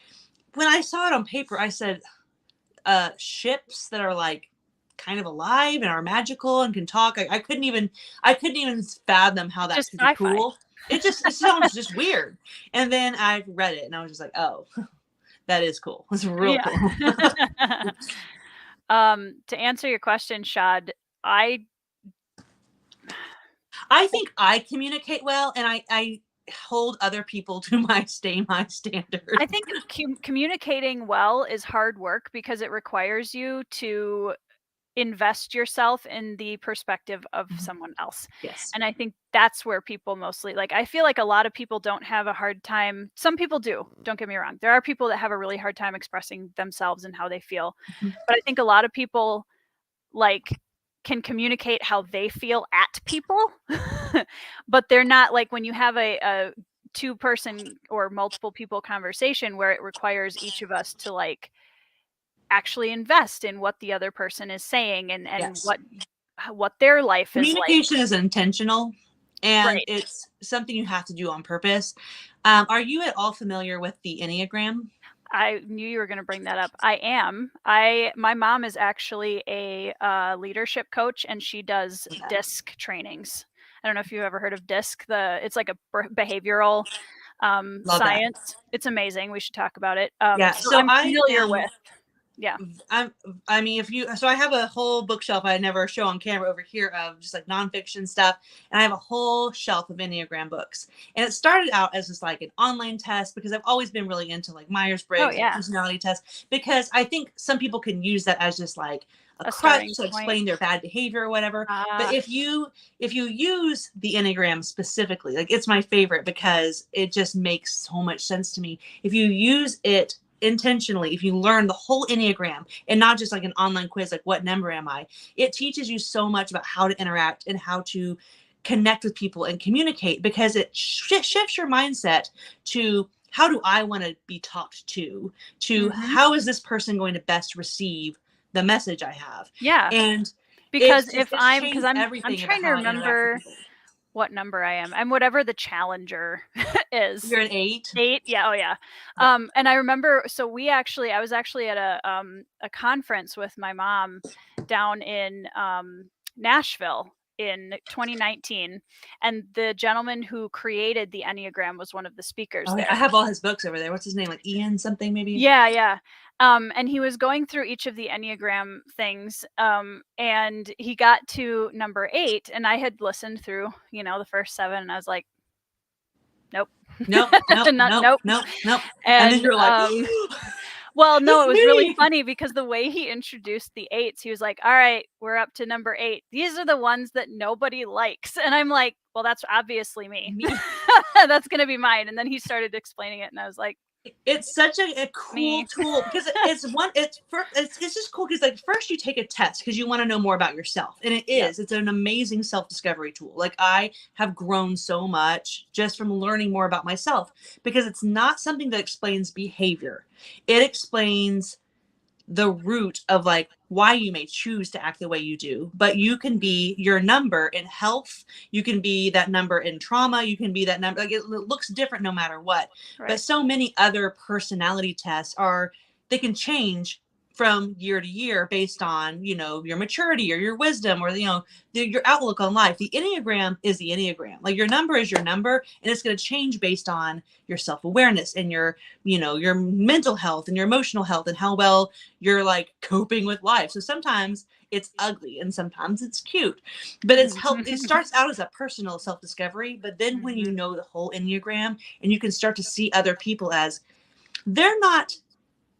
when I saw it on paper, I said, ships that are like kind of alive and are magical and can talk. I couldn't even fathom how that could be cool. It sounds just weird. And then I read it and I was just like, oh, that is cool. It's real cool. To answer your question, Shad, I think I communicate well, and I hold other people to my standard. I think communicating well is hard work because it requires you to invest yourself in the perspective of someone else. Yes. And I think that's where people mostly, like, I feel like a lot of people don't have a hard time. Some people do, don't get me wrong. There are people that have a really hard time expressing themselves and how they feel. But I think a lot of people like can communicate how they feel at people, but they're not like, when you have a 2-person or multiple people conversation where it requires each of us to like actually invest in what the other person is saying and Yes. what their life is like. Communication is intentional, and it's something you have to do on purpose. Are you at all familiar with the Enneagram? I knew you were going to bring that up. I am. My mom is actually a leadership coach, and she does DISC trainings. I don't know if you've ever heard of DISC. It's like a behavioral science. That. It's amazing. We should talk about it. So I'm familiar with. Yeah. I have a whole bookshelf I never show on camera over here of just like nonfiction stuff. And I have a whole shelf of Enneagram books. And it started out as just like an online test because I've always been really into like Myers-Briggs and personality tests, because I think some people can use that as just like a crutch to explain their bad behavior or whatever. But if you use the Enneagram specifically, like, it's my favorite because it just makes so much sense to me. If you use it intentionally, if you learn the whole Enneagram and not just like an online quiz, like what number am I, it teaches you so much about how to interact and how to connect with people and communicate, because it shifts your mindset to, how do I want to be talked to how is this person going to best receive the message I have. And because I'm trying to remember what number I am. I'm whatever the challenger is. You're an 8? 8? Yeah. Oh yeah. And I remember, so I was actually at a conference with my mom down in Nashville, in 2019, and the gentleman who created the Enneagram was one of the speakers Oh, there. I have all his books over there. What's his name? Like Ian something maybe? Yeah. And he was going through each of the Enneagram things, and he got to number 8, and I had listened through, the first 7, and I was like, nope. Nope. Nope. And then you're like, well, no, it was really me. funny because the way he introduced the 8s, he was like, all right, we're up to number 8. These are the ones that nobody likes. And I'm like, well, that's obviously me. That's going to be mine. And then he started explaining it, and I was like, it's such a cool tool because it's just cool because like first you take a test because you want to know more about yourself, and it's an amazing self-discovery tool. Like I have grown so much just from learning more about myself because it's not something that explains behavior. It explains the root of like why you may choose to act the way you do, but you can be your number in health, you can be that number in trauma, you can be that number, like it looks different no matter what. Right. But so many other personality tests they can change from year to year based on, your maturity or your wisdom or, your outlook on life. The Enneagram is the Enneagram. Like your number is your number, and it's going to change based on your self-awareness and your mental health and your emotional health and how well you're like coping with life. So sometimes it's ugly and sometimes it's cute, but it starts out as a personal self-discovery. But then when you know the whole Enneagram and you can start to see other people as they're not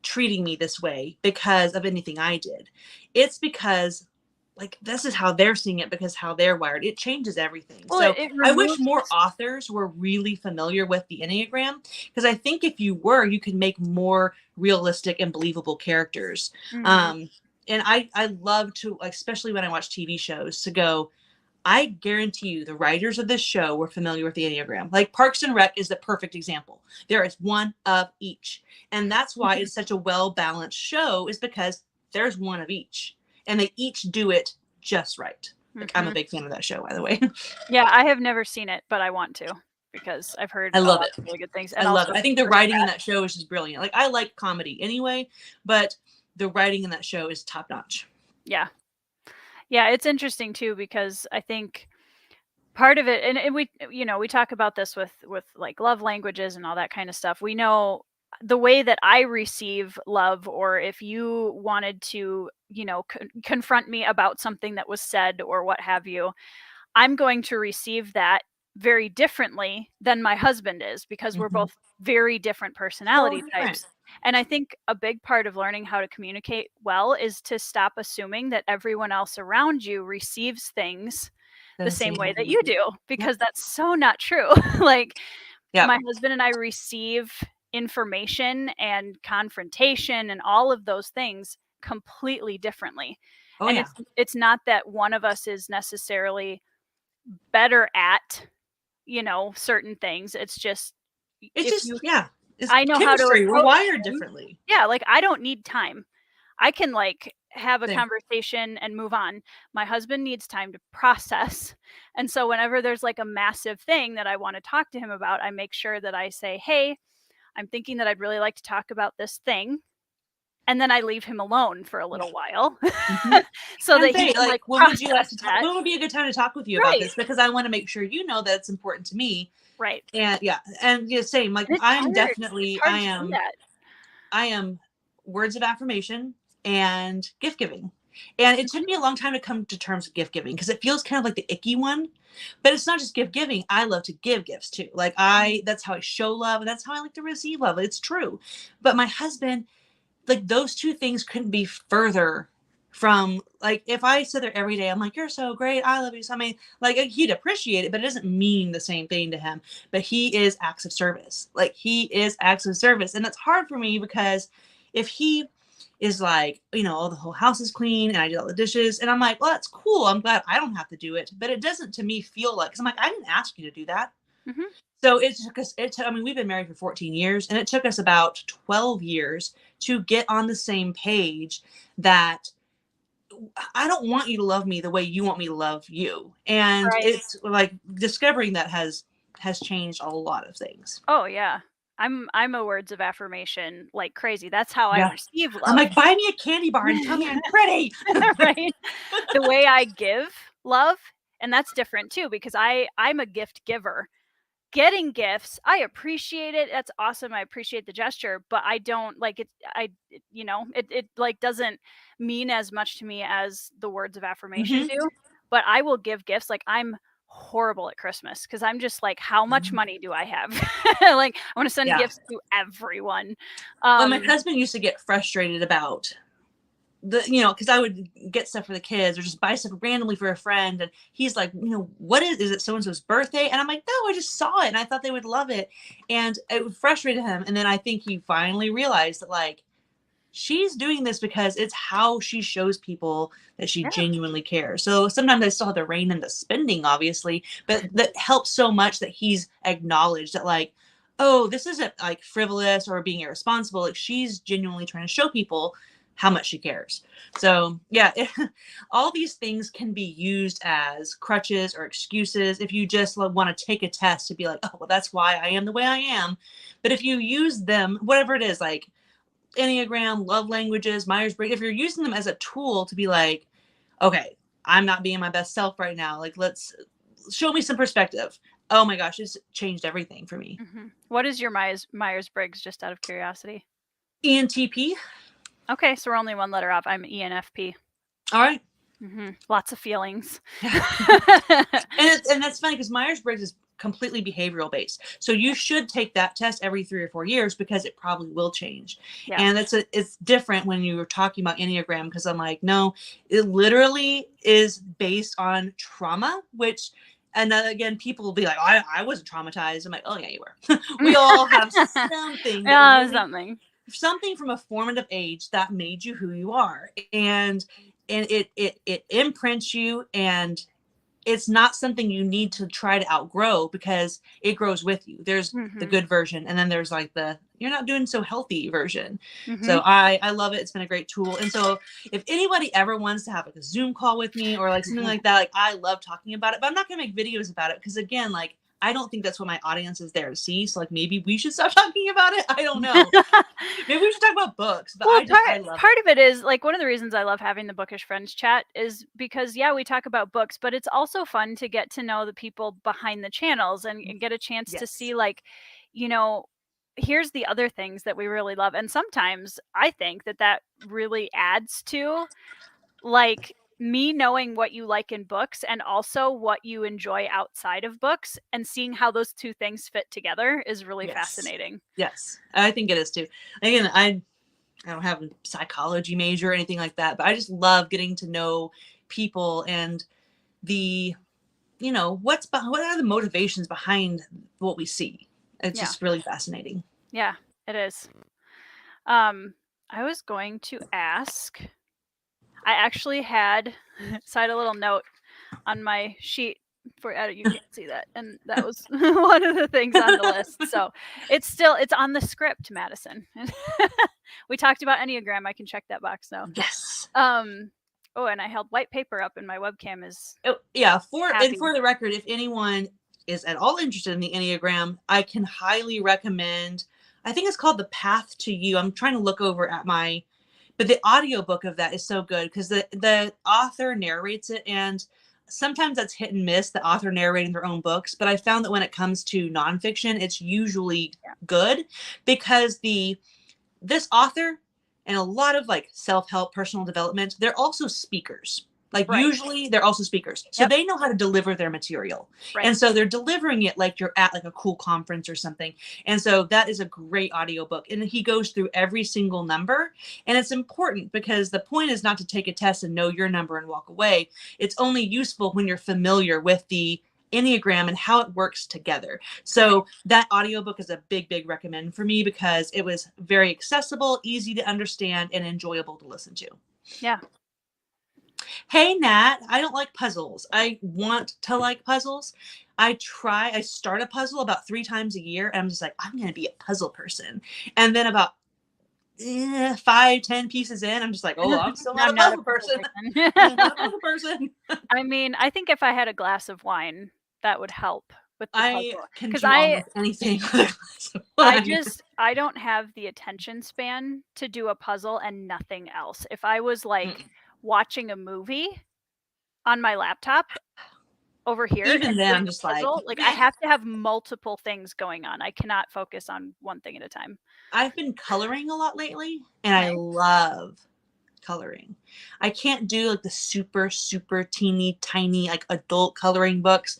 treating me this way because of anything I did. It's because like this is how they're seeing it because how they're wired. It changes everything. Well, so I wish more authors were really familiar with the Enneagram because I think if you were, you could make more realistic and believable characters. And I love to, especially when I watch TV shows, to go, I guarantee you the writers of this show were familiar with the Enneagram. Like Parks and Rec is the perfect example. There is one of each. And that's why it's such a well-balanced show, is because there's one of each. And they each do it just right. Like, I'm a big fan of that show, by the way. Yeah, I have never seen it, but I want to because I've heard I love it. Really good things. And I love it. I think the writing in that show is just brilliant. Like I like comedy anyway, but the writing in that show is top-notch. Yeah. Yeah, it's interesting too because I think part of it, and we talk about this with like love languages and all that kind of stuff. We know the way that I receive love, or if you wanted to, confront me about something that was said or what have you, I'm going to receive that very differently than my husband is because we're both very different personality types. And I think a big part of learning how to communicate well is to stop assuming that everyone else around you receives things the same way that you do, because that's so not true. Like my husband and I receive information and confrontation and all of those things completely differently. It's not that one of us is necessarily better at, certain things. It's just I know how to approach we're wired differently. Yeah, like I don't need time. I can like have a conversation and move on. My husband needs time to process. And so whenever there's like a massive thing that I want to talk to him about, I make sure that I say, "Hey, I'm thinking that I'd really like to talk about this thing." And then I leave him alone for a little while. So that he can like when would you like to talk? When would be a good time to talk with you about this? Because I want to make sure you know that it's important to me. Right. And same. Like I am words of affirmation and gift giving. And it took me a long time to come to terms with gift giving because it feels kind of like the icky one, but it's not just gift giving. I love to give gifts too. Like that's how I show love, and that's how I like to receive love. It's true. But my husband, like those two things couldn't be further from, like, if I sit there every day, I'm like, you're so great, I love you. So I mean, like he'd appreciate it, but it doesn't mean the same thing to him. But he is acts of service. Like he is acts of service. And that's hard for me because if he is like, the whole house is clean and I did all the dishes, and I'm like, well, that's cool, I'm glad I don't have to do it. But it doesn't to me feel like, because I'm like, I didn't ask you to do that. So it took us, we've been married for 14 years, and it took us about 12 years to get on the same page that I don't want you to love me the way you want me to love you. And it's like discovering that has changed a lot of things. Oh yeah. I'm a words of affirmation like crazy. That's how I receive love. I'm like, buy me a candy bar and tell me I'm pretty. Right. The way I give love And that's different too, because I'm a gift giver. Getting gifts, I appreciate it. That's awesome. I appreciate the gesture, but I don't like it. It like doesn't mean as much to me as the words of affirmation do. But I will give gifts. Like, I'm horrible at Christmas because I'm just like, how much money do I have? Like, I want to send gifts to everyone. Well, my husband used to get frustrated about because I would get stuff for the kids or just buy stuff randomly for a friend. And he's like, what is it so-and-so's birthday? And I'm like, no, I just saw it and I thought they would love it. And it frustrated him. And then I think he finally realized that, like, she's doing this because it's how she shows people that she genuinely cares. So sometimes I still have to rein in the spending, obviously, but that helps so much that he's acknowledged that, like, oh, this isn't like frivolous or being irresponsible. Like, she's genuinely trying to show people how much she cares. So yeah, all these things can be used as crutches or excuses if you just want to take a test to be like, oh, well, that's why I am the way I am. But if you use them, whatever it is, like Enneagram, love languages, Myers-Briggs, if you're using them as a tool to be like, okay, I'm not being my best self right now, like, let's show me some perspective. Oh my gosh, it's changed everything for me. What is your Myers-Briggs, just out of curiosity? ENTP. Okay, so we're only one letter off. I'm ENFP. All right. Lots of feelings. and that's funny because Myers-Briggs is completely behavioral based. So you should take that test every 3 or 4 years because it probably will change. Yeah. And it's different when you were talking about Enneagram, because I'm like, no, it literally is based on trauma, which, and then again, people will be like, I wasn't traumatized. I'm like, oh yeah, you were. We all have something. Something from a formative age that made you who you are. And it imprints you, and it's not something you need to try to outgrow because it grows with you. There's the good version, and then there's like the you're not doing so healthy version. So I love it. It's been a great tool. And so if anybody ever wants to have like a Zoom call with me or like something like that, like, I love talking about it, but I'm not gonna make videos about it because, again, like, I don't think that's what my audience is there to see. So, like, maybe we should stop talking about it. I don't know. Maybe we should talk about books. But I love part of it is, like, one of the reasons I love having the Bookish Friends chat is because, yeah, we talk about books, but it's also fun to get to know the people behind the channels and get a chance to see, like, here's the other things that we really love. And sometimes I think that really adds to, like, me knowing what you like in books and also what you enjoy outside of books, and seeing how those two things fit together is really fascinating. Yes, I think it is too. Again, I don't have a psychology major or anything like that, but I just love getting to know people and the, what are the motivations behind what we see. It's just really fascinating. Yeah, it is. I was going to ask, I actually had a little note on my sheet for edit. You can't see that, and that was one of the things on the list. So it's on the script, Madison. We talked about Enneagram. I can check that box now. Yes. Oh, and I held white paper up, and my webcam is. Oh, yeah. And for the record, if anyone is at all interested in the Enneagram, I can highly recommend. I think it's called The Path to You. I'm trying to look over at but the audiobook of that is so good because the author narrates it, and sometimes that's hit and miss, the author narrating their own books. But I found that when it comes to nonfiction, it's usually good because this author and a lot of like self-help, personal development, they're also speakers. Like, usually they're also speakers. So they know how to deliver their material. And so they're delivering it like you're at like a cool conference or something. And so that is a great audiobook. And he goes through every single number. And it's important because the point is not to take a test and know your number and walk away. It's only useful when you're familiar with the Enneagram and how it works together. So that audiobook is a big, big recommend for me because it was very accessible, easy to understand, and enjoyable to listen to. Yeah. Hey, Nat, I don't like puzzles. I want to like puzzles. I start a puzzle about 3 times a year, and I'm just like, I'm going to be a puzzle person. And then about 5-10 pieces in, I'm just like, oh, I'm still not a puzzle person. I'm not a puzzle person. I mean, I think if I had a glass of wine, that would help with the puzzle. I can do almost anything with a glass of wine. I don't have the attention span to do a puzzle and nothing else. If I was like watching a movie on my laptop, over here Even and then, doing I'm a just like, puzzle, like, I have to have multiple things going on. I cannot focus on one thing at a time. I've been coloring a lot lately, and I Nice. love coloring. I can't do like the super, super teeny tiny like adult coloring books.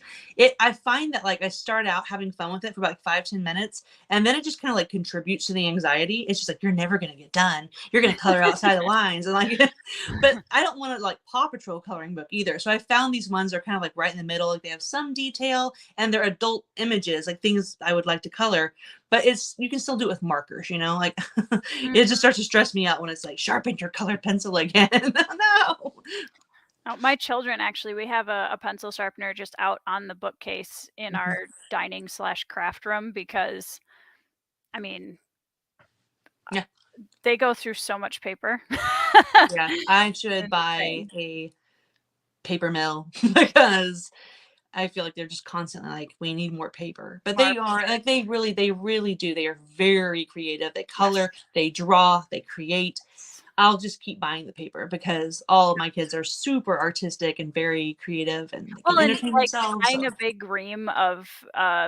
I find that like I start out having fun with it for about like 5-10 minutes, and then it just kind of like contributes to the anxiety. It's just like, you're never gonna get done. You're gonna color outside the lines, and like but I don't want to like Paw Patrol coloring book either. So I found these ones are kind of like right in the middle. Like they have some detail and they're adult images, like things I would like to color, but you can still do it with markers, like it just starts to stress me out when it's like, sharpen your colored pencil again. No. Oh, my children, actually, we have a pencil sharpener just out on the bookcase in our dining/craft room because, I mean, Yeah. they go through so much paper. Yeah, I should It's buy insane. a paper mill because I feel like they're just constantly like, we need more paper. But they Marvel. are like, they really do. They are very creative. They color, Yes. they draw, they create. I'll just keep buying the paper because all of my kids are super artistic and very creative, and they can Well, and entertain like themselves. buying So a big ream of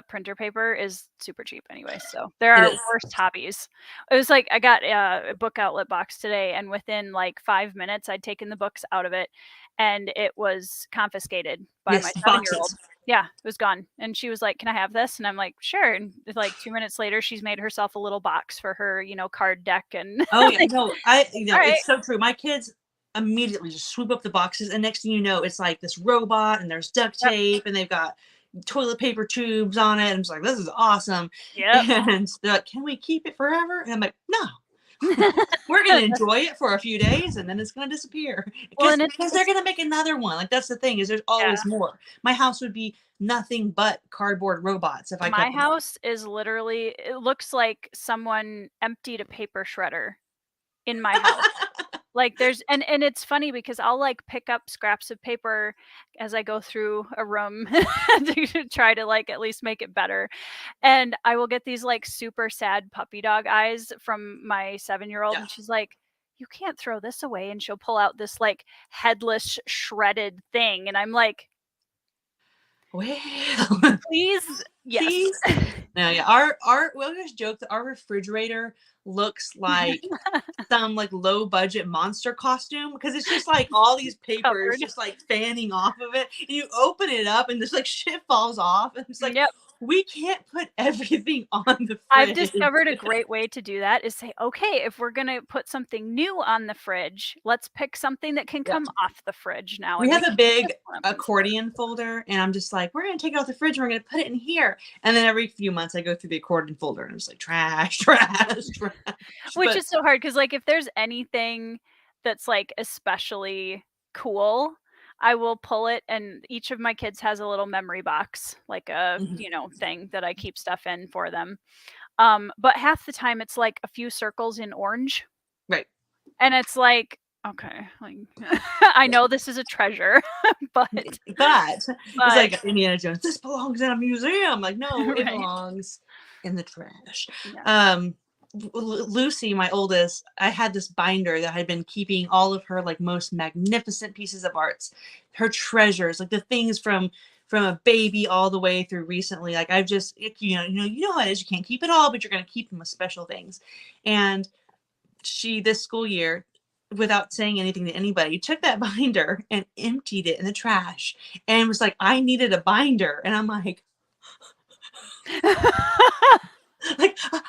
printer paper is super cheap anyway. So there it are is. worse hobbies. It was like I got a book outlet box today, and within like 5 minutes, I'd taken the books out of it, and it was confiscated by my Yes, 7-year-old. boxes. Yeah, it was gone. And she was like, "Can I have this?" And I'm like, "Sure." And like 2 minutes later, she's made herself a little box for her, card deck. And Oh yeah, like, no, all right, it's so true. My kids immediately just swoop up the boxes, and next thing you know, it's like this robot, and there's duct yep, tape, and they've got toilet paper tubes on it. I'm just like, this is awesome. yep. And they're like, can we keep it forever? And I'm like, no. We're gonna enjoy it for a few days, and then it's gonna disappear Well, because and they're gonna make another one. Like that's the thing, is there's yeah. always more. My house would be nothing but cardboard robots if I My kept them. house is literally, it looks like someone emptied a paper shredder in my house. Like there's, and it's funny because I'll like pick up scraps of paper as I go through a room to try to like at least make it better. And I will get these like super sad puppy dog eyes from my 7-year-old, Yeah. and she's like, "You can't throw this away." And she'll pull out this like headless shredded thing, and I'm like, Well, "Please, yes." please. No, yeah. We always joke that our refrigerator looks like some like low budget monster costume because it's just like all these papers Covered. just like fanning off of it. And you open it up and just like shit falls off. And it's like, Yep. we can't put everything on the I've fridge. discovered a great way to do that is say, "Okay, if we're gonna put something new on the fridge, let's pick something that can Yeah. come off the fridge now We and have make a it big simpler and accordion folder, and I'm just like, we're gonna take it off the fridge and we're gonna put it in here. And then every few months I go through the accordion folder and I'm just like, trash, trash, trash. which But is so hard because, like, if there's anything that's, like, especially cool, I will pull it, and each of my kids has a little memory box, like a, mhm, thing that I keep stuff in for them. But half the time it's, like, a few circles in orange, right. and it's like, "Okay, like, I know this is a treasure, but But it's but" like Indiana Jones, this belongs in a museum. Like, no, it right? belongs in the trash. Yeah. Um, Lucy, my oldest, I had this binder that had been keeping all of her like most magnificent pieces of arts, her treasures, like the things from a baby all the way through recently. Like I've just, you know how it is. You can't keep it all, but you're gonna keep them with special things. And she, this school year, without saying anything to anybody, took that binder and emptied it in the trash and was like, I needed a binder. And I'm like,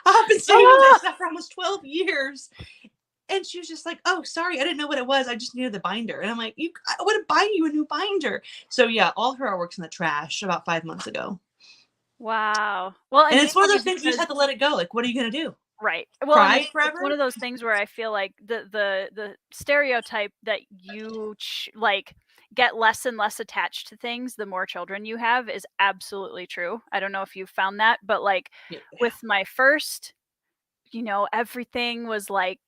I've been saving this Ah! stuff for almost 12 years. And she was just like, oh, sorry, I didn't know what it was. I just needed the binder. And I'm like, I would have buy you a new binder. So yeah, all her artwork's in the trash about 5 months ago. Wow. Well, And and it's one of funny those things you just because have to let it go. Like, what are you gonna do? right. Well, and Cry it's one forever? of those things where I feel like the stereotype that you like get less and less attached to things the more children you have is absolutely true. I don't know if you've found that, but like Yeah. with my first, everything was like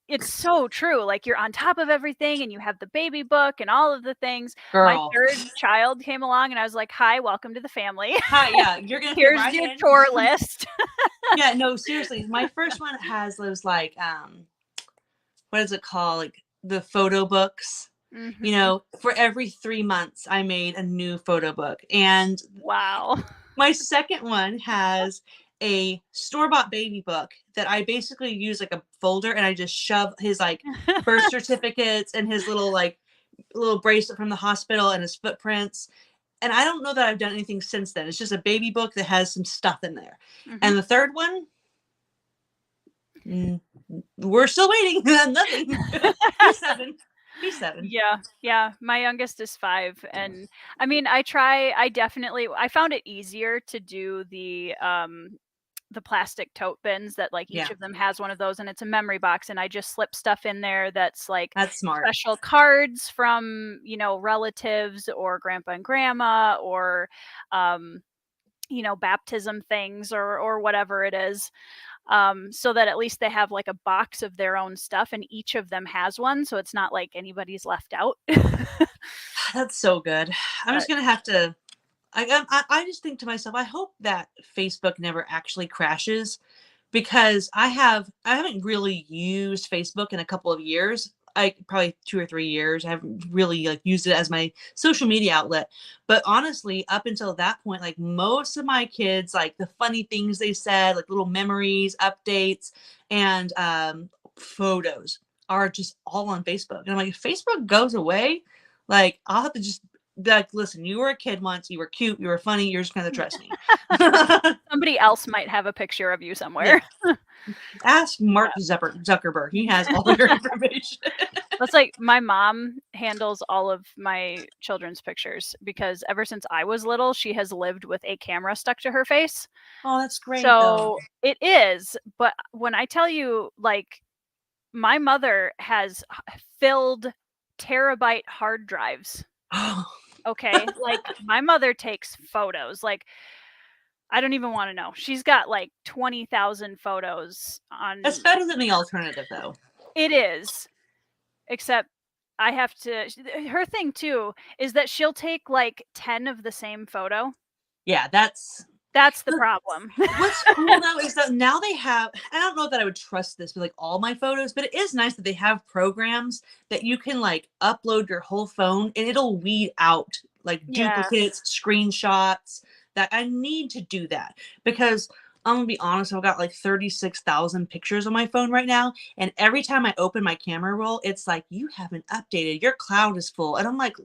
it's so true. Like you're on top of everything and you have the baby book and all of the things. My Girl. third child came along and I was like, "Hi, welcome to the family. Hi, yeah, you're gonna fit Here's right your in. chore list." Yeah, no, seriously. My first one has those like what is it called? Like the photo books. You Mm-hmm. know, for every 3 months, I made a new photo book. And Wow. my second one has a store-bought baby book that I basically use like a folder, and I just shove his like birth certificates and his little bracelet from the hospital and his footprints. And I don't know that I've done anything since then. It's just a baby book that has some stuff in there. Mm-hmm. And the third one, we're still waiting. Nothing. He's 7. He's 7. Yeah. My youngest is 5, and I mean, I found it easier to do the plastic tote bins that like each Yeah, of them has one of those, and it's a memory box, and I just slip stuff in there that's like that's smart. special cards from, you know, relatives or grandpa and grandma, or you know, baptism things or whatever it is. So that at least they have like a box of their own stuff, and each of them has one, so it's not like anybody's left out. That's so good. I'm But just gonna have to. I just think to myself, I hope that Facebook never actually crashes, because I haven't really used Facebook in a couple of years. Probably 2 or 3 years. I haven't really like used it as my social media outlet. But honestly, up until that point, like most of my kids, like the funny things they said, like little memories, updates, and photos are just all on Facebook. And I'm like, if Facebook goes away, like I'll have to just be like, listen, you were a kid once, you were cute, you were funny, you're just gonna trust me. somebody else might have a picture of you somewhere. Yeah. Ask Mark Zuckerberg. He has all your information. That's like my mom handles all of my children's pictures, because ever since I was little, she has lived with a camera stuck to her face. Oh, that's great though. So it is, but when I tell you, like, my mother has filled terabyte hard drives. Oh, Okay, like my mother takes photos. Like, I don't even want to know. She's got like 20,000 photos that's on. better than the alternative though. It is, except I have to. Her thing too is that she'll take like 10 of the same photo. Yeah, that's That's the problem. what's cool though is that now they have, I don't know that I would trust this with like all my photos, but it is nice that they have programs that you can like upload your whole phone and it'll weed out like Yeah. duplicates, screenshots. That I need to do that, because I'm gonna be honest, I've got like 36,000 pictures on my phone right now. And every time I open my camera roll, it's like, you haven't updated, your cloud is full. And I'm like,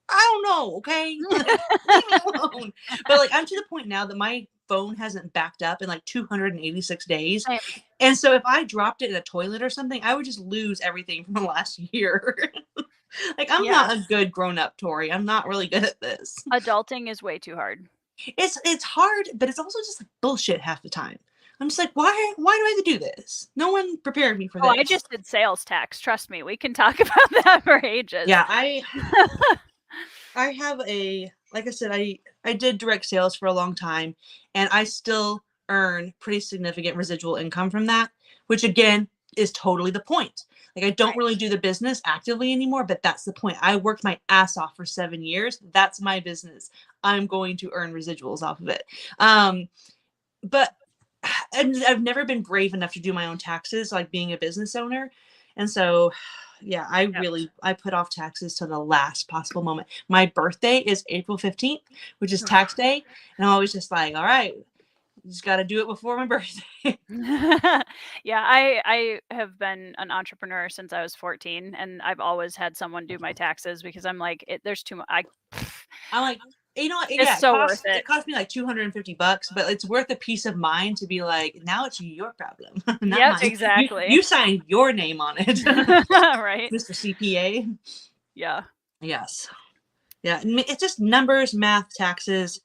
I don't know, okay? Leave me alone. But like I'm to the point now that my phone hasn't backed up in like 286 days. Same. And so if I dropped it in a toilet or something, I would just lose everything from the last year. Like I'm Yeah. not a good grown-up, Tori. I'm not really good at this. Adulting is way too hard. It's hard, but it's also just like bullshit half the time. I'm just like, why do I have to do this? No one prepared me for this. Oh, I just did sales tax. Trust me, we can talk about that for ages. Yeah, I have like I said, I did direct sales for a long time, and I still earn pretty significant residual income from that, which again is totally the point. Like I don't Right. really do the business actively anymore, but that's the point. I worked my ass off for 7 years. That's my business. I'm going to earn residuals off of it. But I've never been brave enough to do my own taxes, like being a business owner. And so, yeah, I put off taxes to the last possible moment. My birthday is April 15th, which is tax day. And I'm always just like, all right, you just got to do it before my birthday. Yeah, I have been an entrepreneur since I was 14, and I've always had someone do my taxes, because I'm like, there's too much. I'm like, you know what? It's Yeah, so worth it. It cost me like $250, but it's worth the peace of mind to be like, now it's your problem, not Yep, mine. exactly. You signed your name on it, Right? Mr. CPA. Yeah. Yes. Yeah, it's just numbers, math, taxes.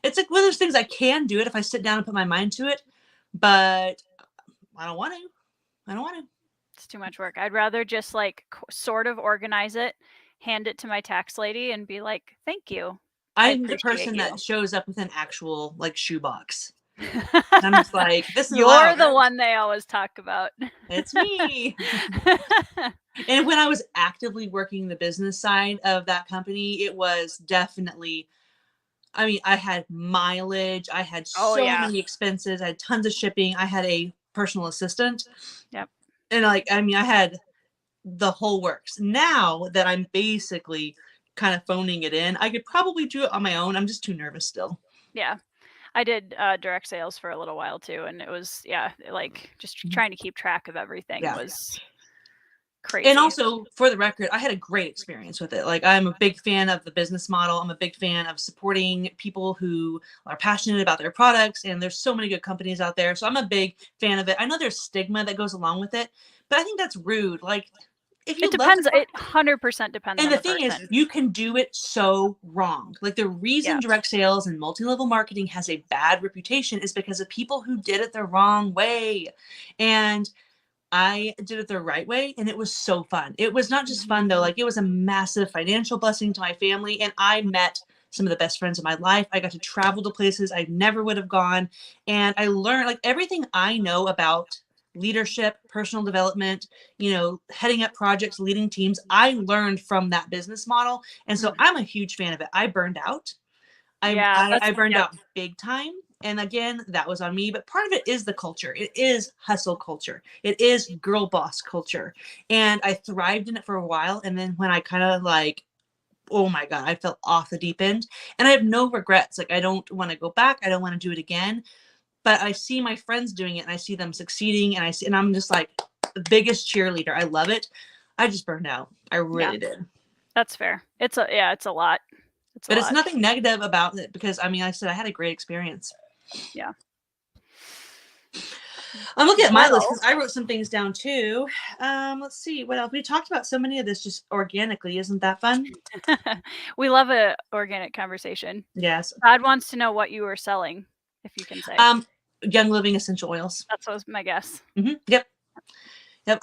It's like one of those things, I can do it if I sit down and put my mind to it, but I don't want to. I don't want to. It's too much work. I'd rather just like sort of organize it, hand it to my tax lady, and be like, "Thank you. I I'm the appreciate person you." that shows up with an actual like shoebox. I'm just like, this is You're allowed. the one they always talk about. It's me. And when I was actively working the business side of that company, it was definitely, I mean, I had mileage, I had Oh, so yeah. many expenses, I had tons of shipping, I had a personal assistant. Yep. And like, I mean, I had the whole works. Now that I'm basically kind of phoning it in, I could probably do it on my own. I'm just too nervous still. Yeah. I did direct sales for a little while too, and it was, yeah, like just trying to keep track of everything Yeah. was And crazy. also, for the record, I had a great experience with it. Like, I'm a big fan of the business model. I'm a big fan of supporting people who are passionate about their products. And there's so many good companies out there. So I'm a big fan of it. I know there's stigma that goes along with it, but I think that's rude. Like, if you It love depends. It 100% depends and on the the thing is, person. you can do it so wrong. Like, the reason Yeah. direct sales and multi-level marketing has a bad reputation is because of people who did it the wrong way. And I did it the right way, and it was so fun. It was not just fun, though. Like, it was a massive financial blessing to my family, and I met some of the best friends of my life. I got to travel to places I never would have gone, and I learned, like, everything I know about leadership, personal development, heading up projects, leading teams. I learned from that business model, and so I'm a huge fan of it. I burned out. Yeah, I burned out big time. And again, that was on me. But part of it is the culture. It is hustle culture. It is girl boss culture. And I thrived in it for a while. And then when I kind of like, oh my God, I fell off the deep end. And I have no regrets. Like, I don't want to go back. I don't want to do it again. But I see my friends doing it and I see them succeeding. And I'm just like the biggest cheerleader. I love it. I just burned out. I really did. That's fair. It's a lot. It's a lot. It's nothing negative about it because, I mean, like I said, I had a great experience. Yeah. I'm looking at my list because I wrote some things down too. Let's see what else. We talked about so many of this just organically. Isn't that fun? We love a organic conversation. Yes. Todd wants to know what you were selling, if you can say. Young Living essential oils. That's what was my guess. Mm-hmm. Yep.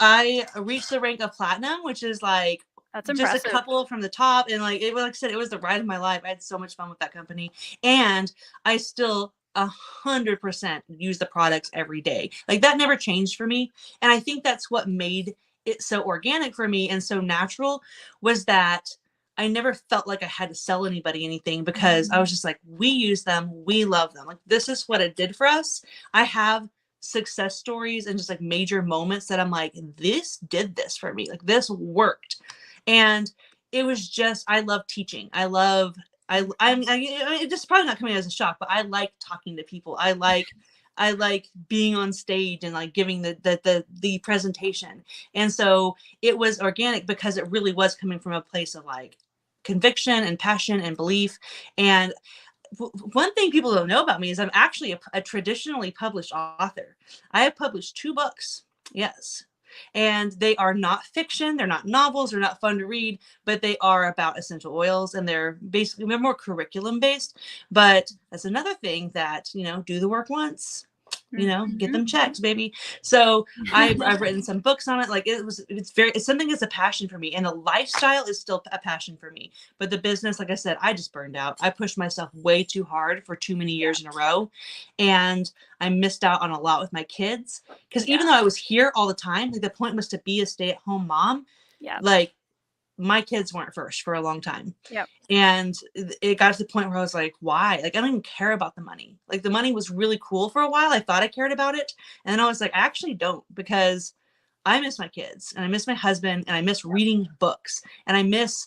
I reached the rank of platinum, which is like that's just impressive. a couple from the top, and like I said, it was the ride of my life. I had so much fun with that company, and I still 100% use the products every day. Like, that never changed for me, and I think that's what made it so organic for me and so natural, was that I never felt like I had to sell anybody anything, because I was just like, we use them, we love them. Like, this is what it did for us. I have success stories and just like major moments that I'm like, this did this for me. Like, this worked. And it was just, I love teaching. It's just probably not coming as a shock, but I like talking to people. I like being on stage and like giving the presentation. And so it was organic because it really was coming from a place of like conviction and passion and belief. And one thing people don't know about me is I'm actually a traditionally published author. I have published 2 books. Yes. And they are not fiction. They're not novels. They're not fun to read, but they are about essential oils, and they're more curriculum based. But that's another thing that, do the work once, get them checks, baby. So I've written some books on it. Like, it's something that's a passion for me, and the lifestyle is still a passion for me. But the business, like I said, I just burned out. I pushed myself way too hard for too many years in a row. And I missed out on a lot with my kids. Because even though I was here all the time, like, the point was to be a stay-at-home mom. Yeah. Like, my kids weren't first for a long time. Yep. And it got to the point where I was like, why? Like, I don't even care about the money. Like, the money was really cool for a while. I thought I cared about it. And then I was like, I actually don't, because I miss my kids, and I miss my husband, and I miss reading books, and I miss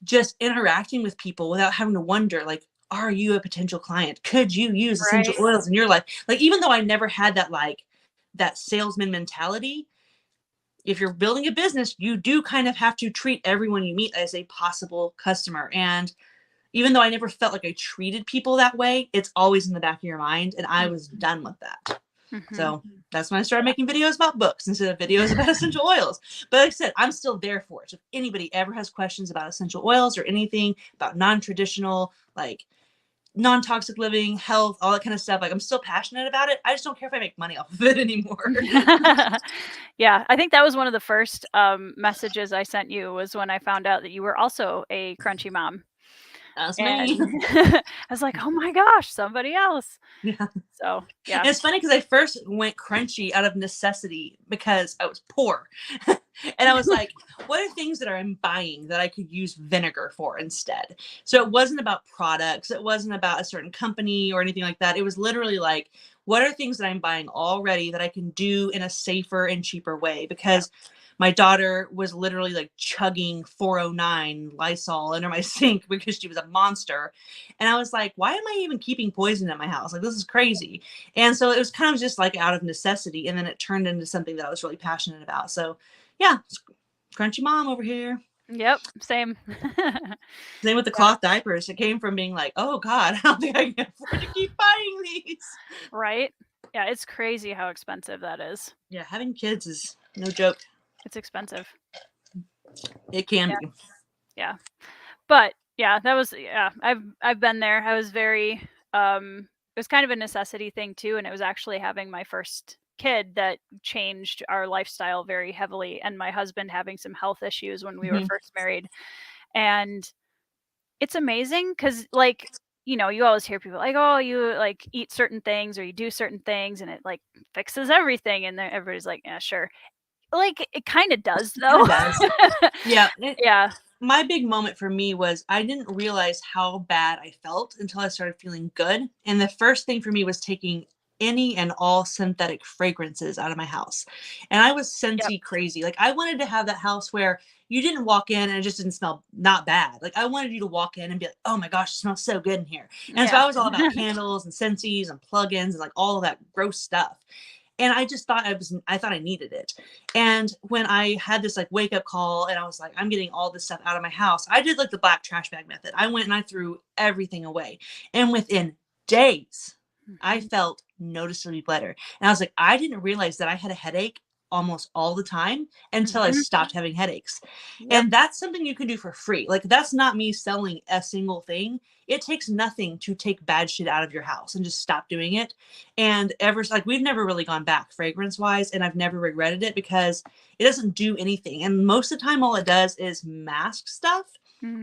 just interacting with people without having to wonder, like, are you a potential client? Could you use essential oils in your life? Like, even though I never had that salesman mentality, if you're building a business, you do kind of have to treat everyone you meet as a possible customer. And even though I never felt like I treated people that way, it's always in the back of your mind. And I was done with that. So that's when I started making videos about books instead of videos about essential oils. But like I said, I'm still there for it. So if anybody ever has questions about essential oils or anything about non-traditional, like non-toxic living, health, all that kind of stuff, like, I'm still passionate about it. I just don't care if I make money off of it anymore. Yeah, I think that was one of the first messages I sent you, was when I found out that you were also a crunchy mom. That's and me. I was like, oh my gosh, somebody else. Yeah. So yeah. And it's funny because I first went crunchy out of necessity because I was poor. And I was like, what are things that I'm buying that I could use vinegar for instead? So it wasn't about products. It wasn't about a certain company or anything like that. It was literally like, what are things that I'm buying already that I can do in a safer and cheaper way? Because My daughter was literally like chugging 409 Lysol under my sink because she was a monster. And I was like, why am I even keeping poison in my house? Like, this is crazy. And so it was kind of just like out of necessity. And then it turned into something that I was really passionate about. So yeah, crunchy mom over here. Yep, same. Same with the cloth diapers. It came from being like, oh God, I don't think I can afford to keep buying these. Right? Yeah, it's crazy how expensive that is. Yeah, having kids is no joke. It's expensive. It can Yeah. be. Yeah. But yeah, that was I've been there. I was very it was kind of a necessity thing too, and it was actually having my first kid that changed our lifestyle very heavily, and my husband having some health issues when we were first married. And it's amazing cuz like, you know, you always hear people like, "Oh, you like eat certain things or you do certain things and it like fixes everything." And everybody's like, "Yeah, sure." Like it kind of does though. It does. Yeah. Yeah. My big moment for me was I didn't realize how bad I felt until I started feeling good. And the first thing for me was taking any and all synthetic fragrances out of my house. And I was scentsy crazy. Like I wanted to have that house where you didn't walk in and it just didn't smell not bad. Like I wanted you to walk in and be like, oh my gosh, it smells so good in here. And so I was all about candles and scentsies and plugins and like all of that gross stuff. And I just thought I thought I needed it. And when I had this like wake up call and I was like, I'm getting all this stuff out of my house, I did like the black trash bag method. I went and I threw everything away. And within days, I felt noticeably better. And I was like, I didn't realize that I had a headache almost all the time until I stopped having headaches. And that's something you can do for free. Like that's not me selling a single thing. It takes nothing to take bad shit out of your house and just stop doing it. And like we've never really gone back fragrance wise, and I've never regretted it because it doesn't do anything. And most of the time all it does is mask stuff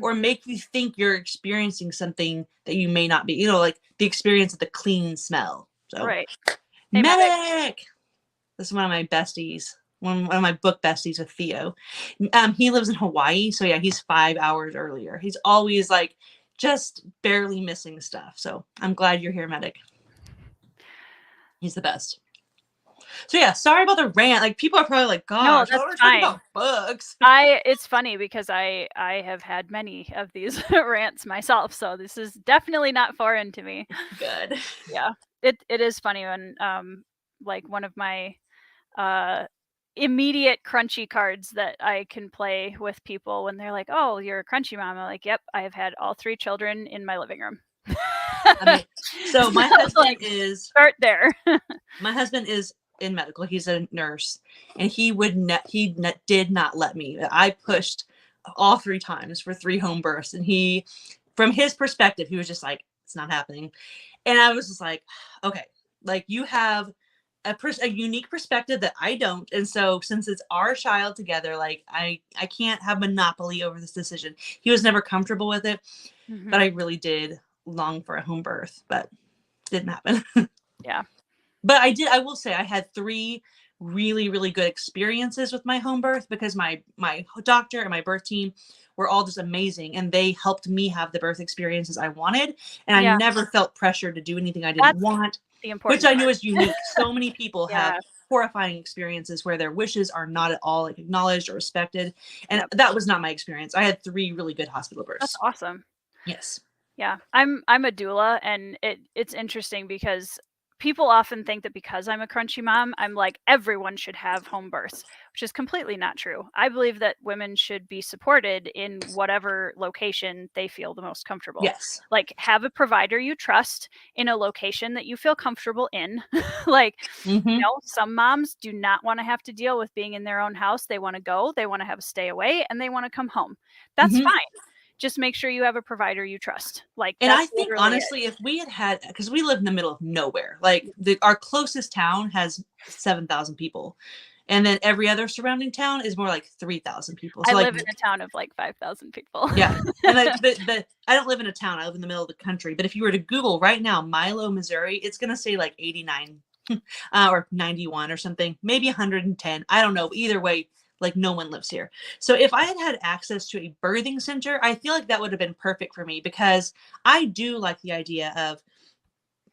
or make you think you're experiencing something that you may not be, you know, like the experience of the clean smell. So Right. Hey, Medic. This is one of my besties, one of my book besties with Theo. He lives in Hawaii. So yeah, he's 5 hours earlier. He's always like just barely missing stuff. So I'm glad you're here, Medic. He's the best. So yeah, sorry about the rant. Like people are probably like, gosh, no, I that's want to talk fine. about books. It's funny because I have had many of these rants myself, so this is definitely not foreign to me. Good. Yeah. It is funny when like one of my immediate crunchy cards that I can play with people when they're like, "Oh, you're a crunchy mom." I'm like, "Yep, I have had all 3 children in my living room." I mean, so my husband is start there. My husband is in medical. He's a nurse, and he did not let me. I pushed all 3 times for 3 home births, and he, from his perspective, he was just like, it's not happening. And I was just like, okay, like you have a unique perspective that I don't. And so since it's our child together, like I can't have monopoly over this decision. He was never comfortable with it, but I really did long for a home birth, but didn't happen. Yeah. But I will say I had 3 really, really good experiences with my home birth because my doctor and my birth team were all just amazing, and they helped me have the birth experiences I wanted. And I never felt pressure to do anything I didn't want, which I knew is unique. So many people have horrifying experiences where their wishes are not at all like acknowledged or respected. And that was not my experience. I had 3 really good hospital births. That's awesome. Yes. Yeah. I'm a doula, and it's interesting because people often think that because I'm a crunchy mom, I'm like, everyone should have home births, which is completely not true. I believe that women should be supported in whatever location they feel the most comfortable. Yes. Like have a provider you trust in a location that you feel comfortable in. Like, you know, some moms do not want to have to deal with being in their own house. They want to go, they want to have a stay away, and they want to come home. That's fine. Just make sure you have a provider you trust. Like, and I think honestly, if we had, because we live in the middle of nowhere, like our closest town has 7,000 people, and then every other surrounding town is more like 3,000 people. So I like, live in a town of like 5,000 people. Yeah, and I don't live in a town. I live in the middle of the country. But if you were to Google right now, Milo, Missouri, it's gonna say like 89 or 91 or something, maybe 110. I don't know. Either way, like no one lives here. So if I had access to a birthing center, I feel like that would have been perfect for me because I do like the idea of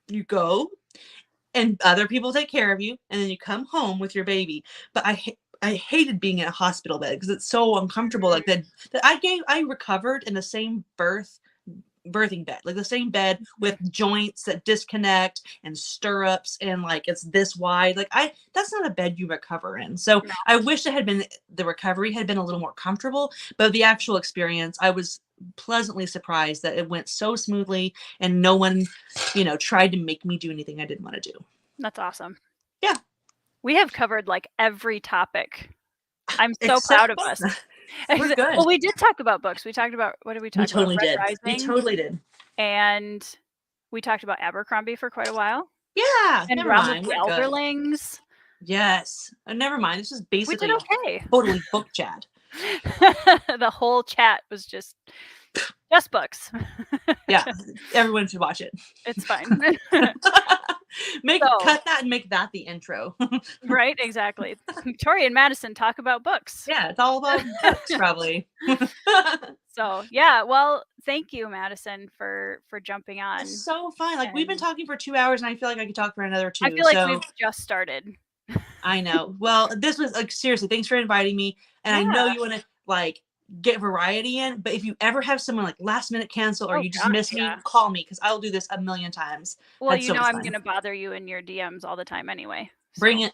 you go and other people take care of you and then you come home with your baby. But I hated being in a hospital bed because it's so uncomfortable. Like that I recovered in the same birthing bed, like the same bed with joints that disconnect and stirrups, and like it's this wide. Like that's not a bed you recover in. So No. I wish the recovery had been a little more comfortable, but the actual experience, I was pleasantly surprised that it went so smoothly and no one, tried to make me do anything I didn't want to do. That's awesome. Yeah. We have covered like every topic. I'm so Except proud of us. we're good. Well, we did talk about books. We talked about, what did we talk We totally about? did. Red We Rising. totally did. And we talked about Abercrombie for quite a while. Yeah. And Never Realm mind. of the We're good. Elderlings. Yes. Never mind. This is basically We did okay. totally book chat. The whole chat was just books. Yeah. Everyone should watch it. It's fine. Cut that and make that the intro. Right, exactly. Tori and Madison talk about books. Yeah, it's all about books, probably. So yeah, well, thank you, Madison, for jumping on. It's so fun. Like we've been talking for 2 hours, and I feel like I could talk for another 2. I feel like we've just started. I know. Well, this was like seriously. Thanks for inviting me, and I know you want to like get variety in. But if you ever have someone like last minute cancel or you just miss me, call me because I'll do this a million times. Well, I'm going to bother you in your DMs all the time anyway. So. Bring it.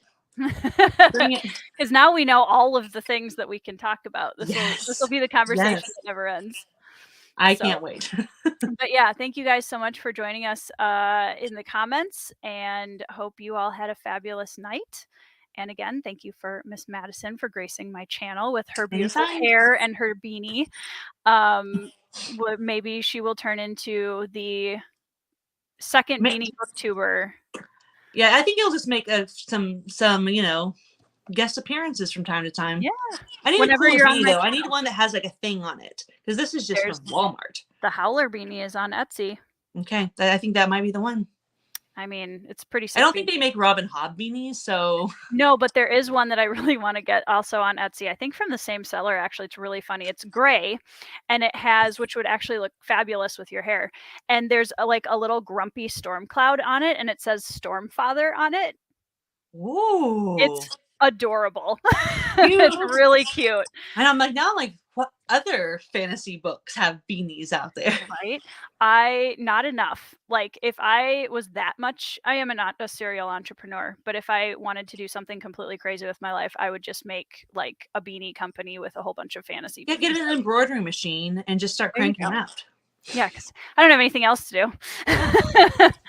Bring it. Because now we know all of the things that we can talk about. This will be the conversation that never ends. I can't wait. But yeah, thank you guys so much for joining us in the comments, and hope you all had a fabulous night. And again, thank you for Miss Madison for gracing my channel with her beautiful hair and her beanie. Maybe she will turn into the second beanie booktuber. Yeah, I think you'll just make some guest appearances from time to time. Yeah. I need a cool beanie though. I need one that has like a thing on it because this is just from Walmart. The Howler beanie is on Etsy. Okay, I think that might be the one. I mean, it's pretty sick. I don't think they make Robin Hood beanies, so. No, but there is one that I really want to get also on Etsy. I think from the same seller, actually. It's really funny. It's gray, and it has, which would actually look fabulous with your hair. And there's a little grumpy storm cloud on it, and it says Stormfather on it. Ooh. It's adorable. It's really cute. And I'm like, now, like, what other fantasy books have beanies out there? Right? Not enough. Like, if I was that much, I am not a serial entrepreneur, but if I wanted to do something completely crazy with my life, I would just make like a beanie company with a whole bunch of fantasy. Yeah, get an embroidery machine and just start cranking them out. Yeah, because I don't have anything else to do.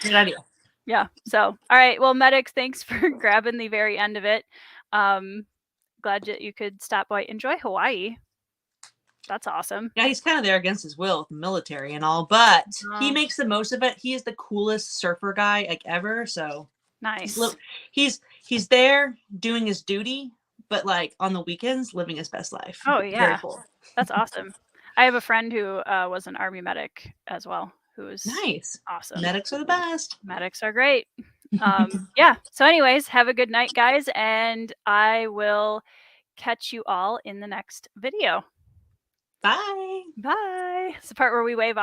Good idea. Yeah. So, all right. Well, Medics, thanks for grabbing the very end of it. Glad that you could stop by. Enjoy Hawaii. That's awesome. Yeah, he's kind of there against his will with the military and all, but he makes the most of it. He is the coolest surfer guy like ever. So nice. He's there doing his duty, but like on the weekends, living his best life. Oh yeah, very cool. That's awesome. I have a friend who was an Army medic as well. Who's nice. Awesome. Medics are the best. Medics are great. Yeah. So anyways, have a good night, guys. And I will catch you all in the next video. Bye. Bye. It's the part where we wave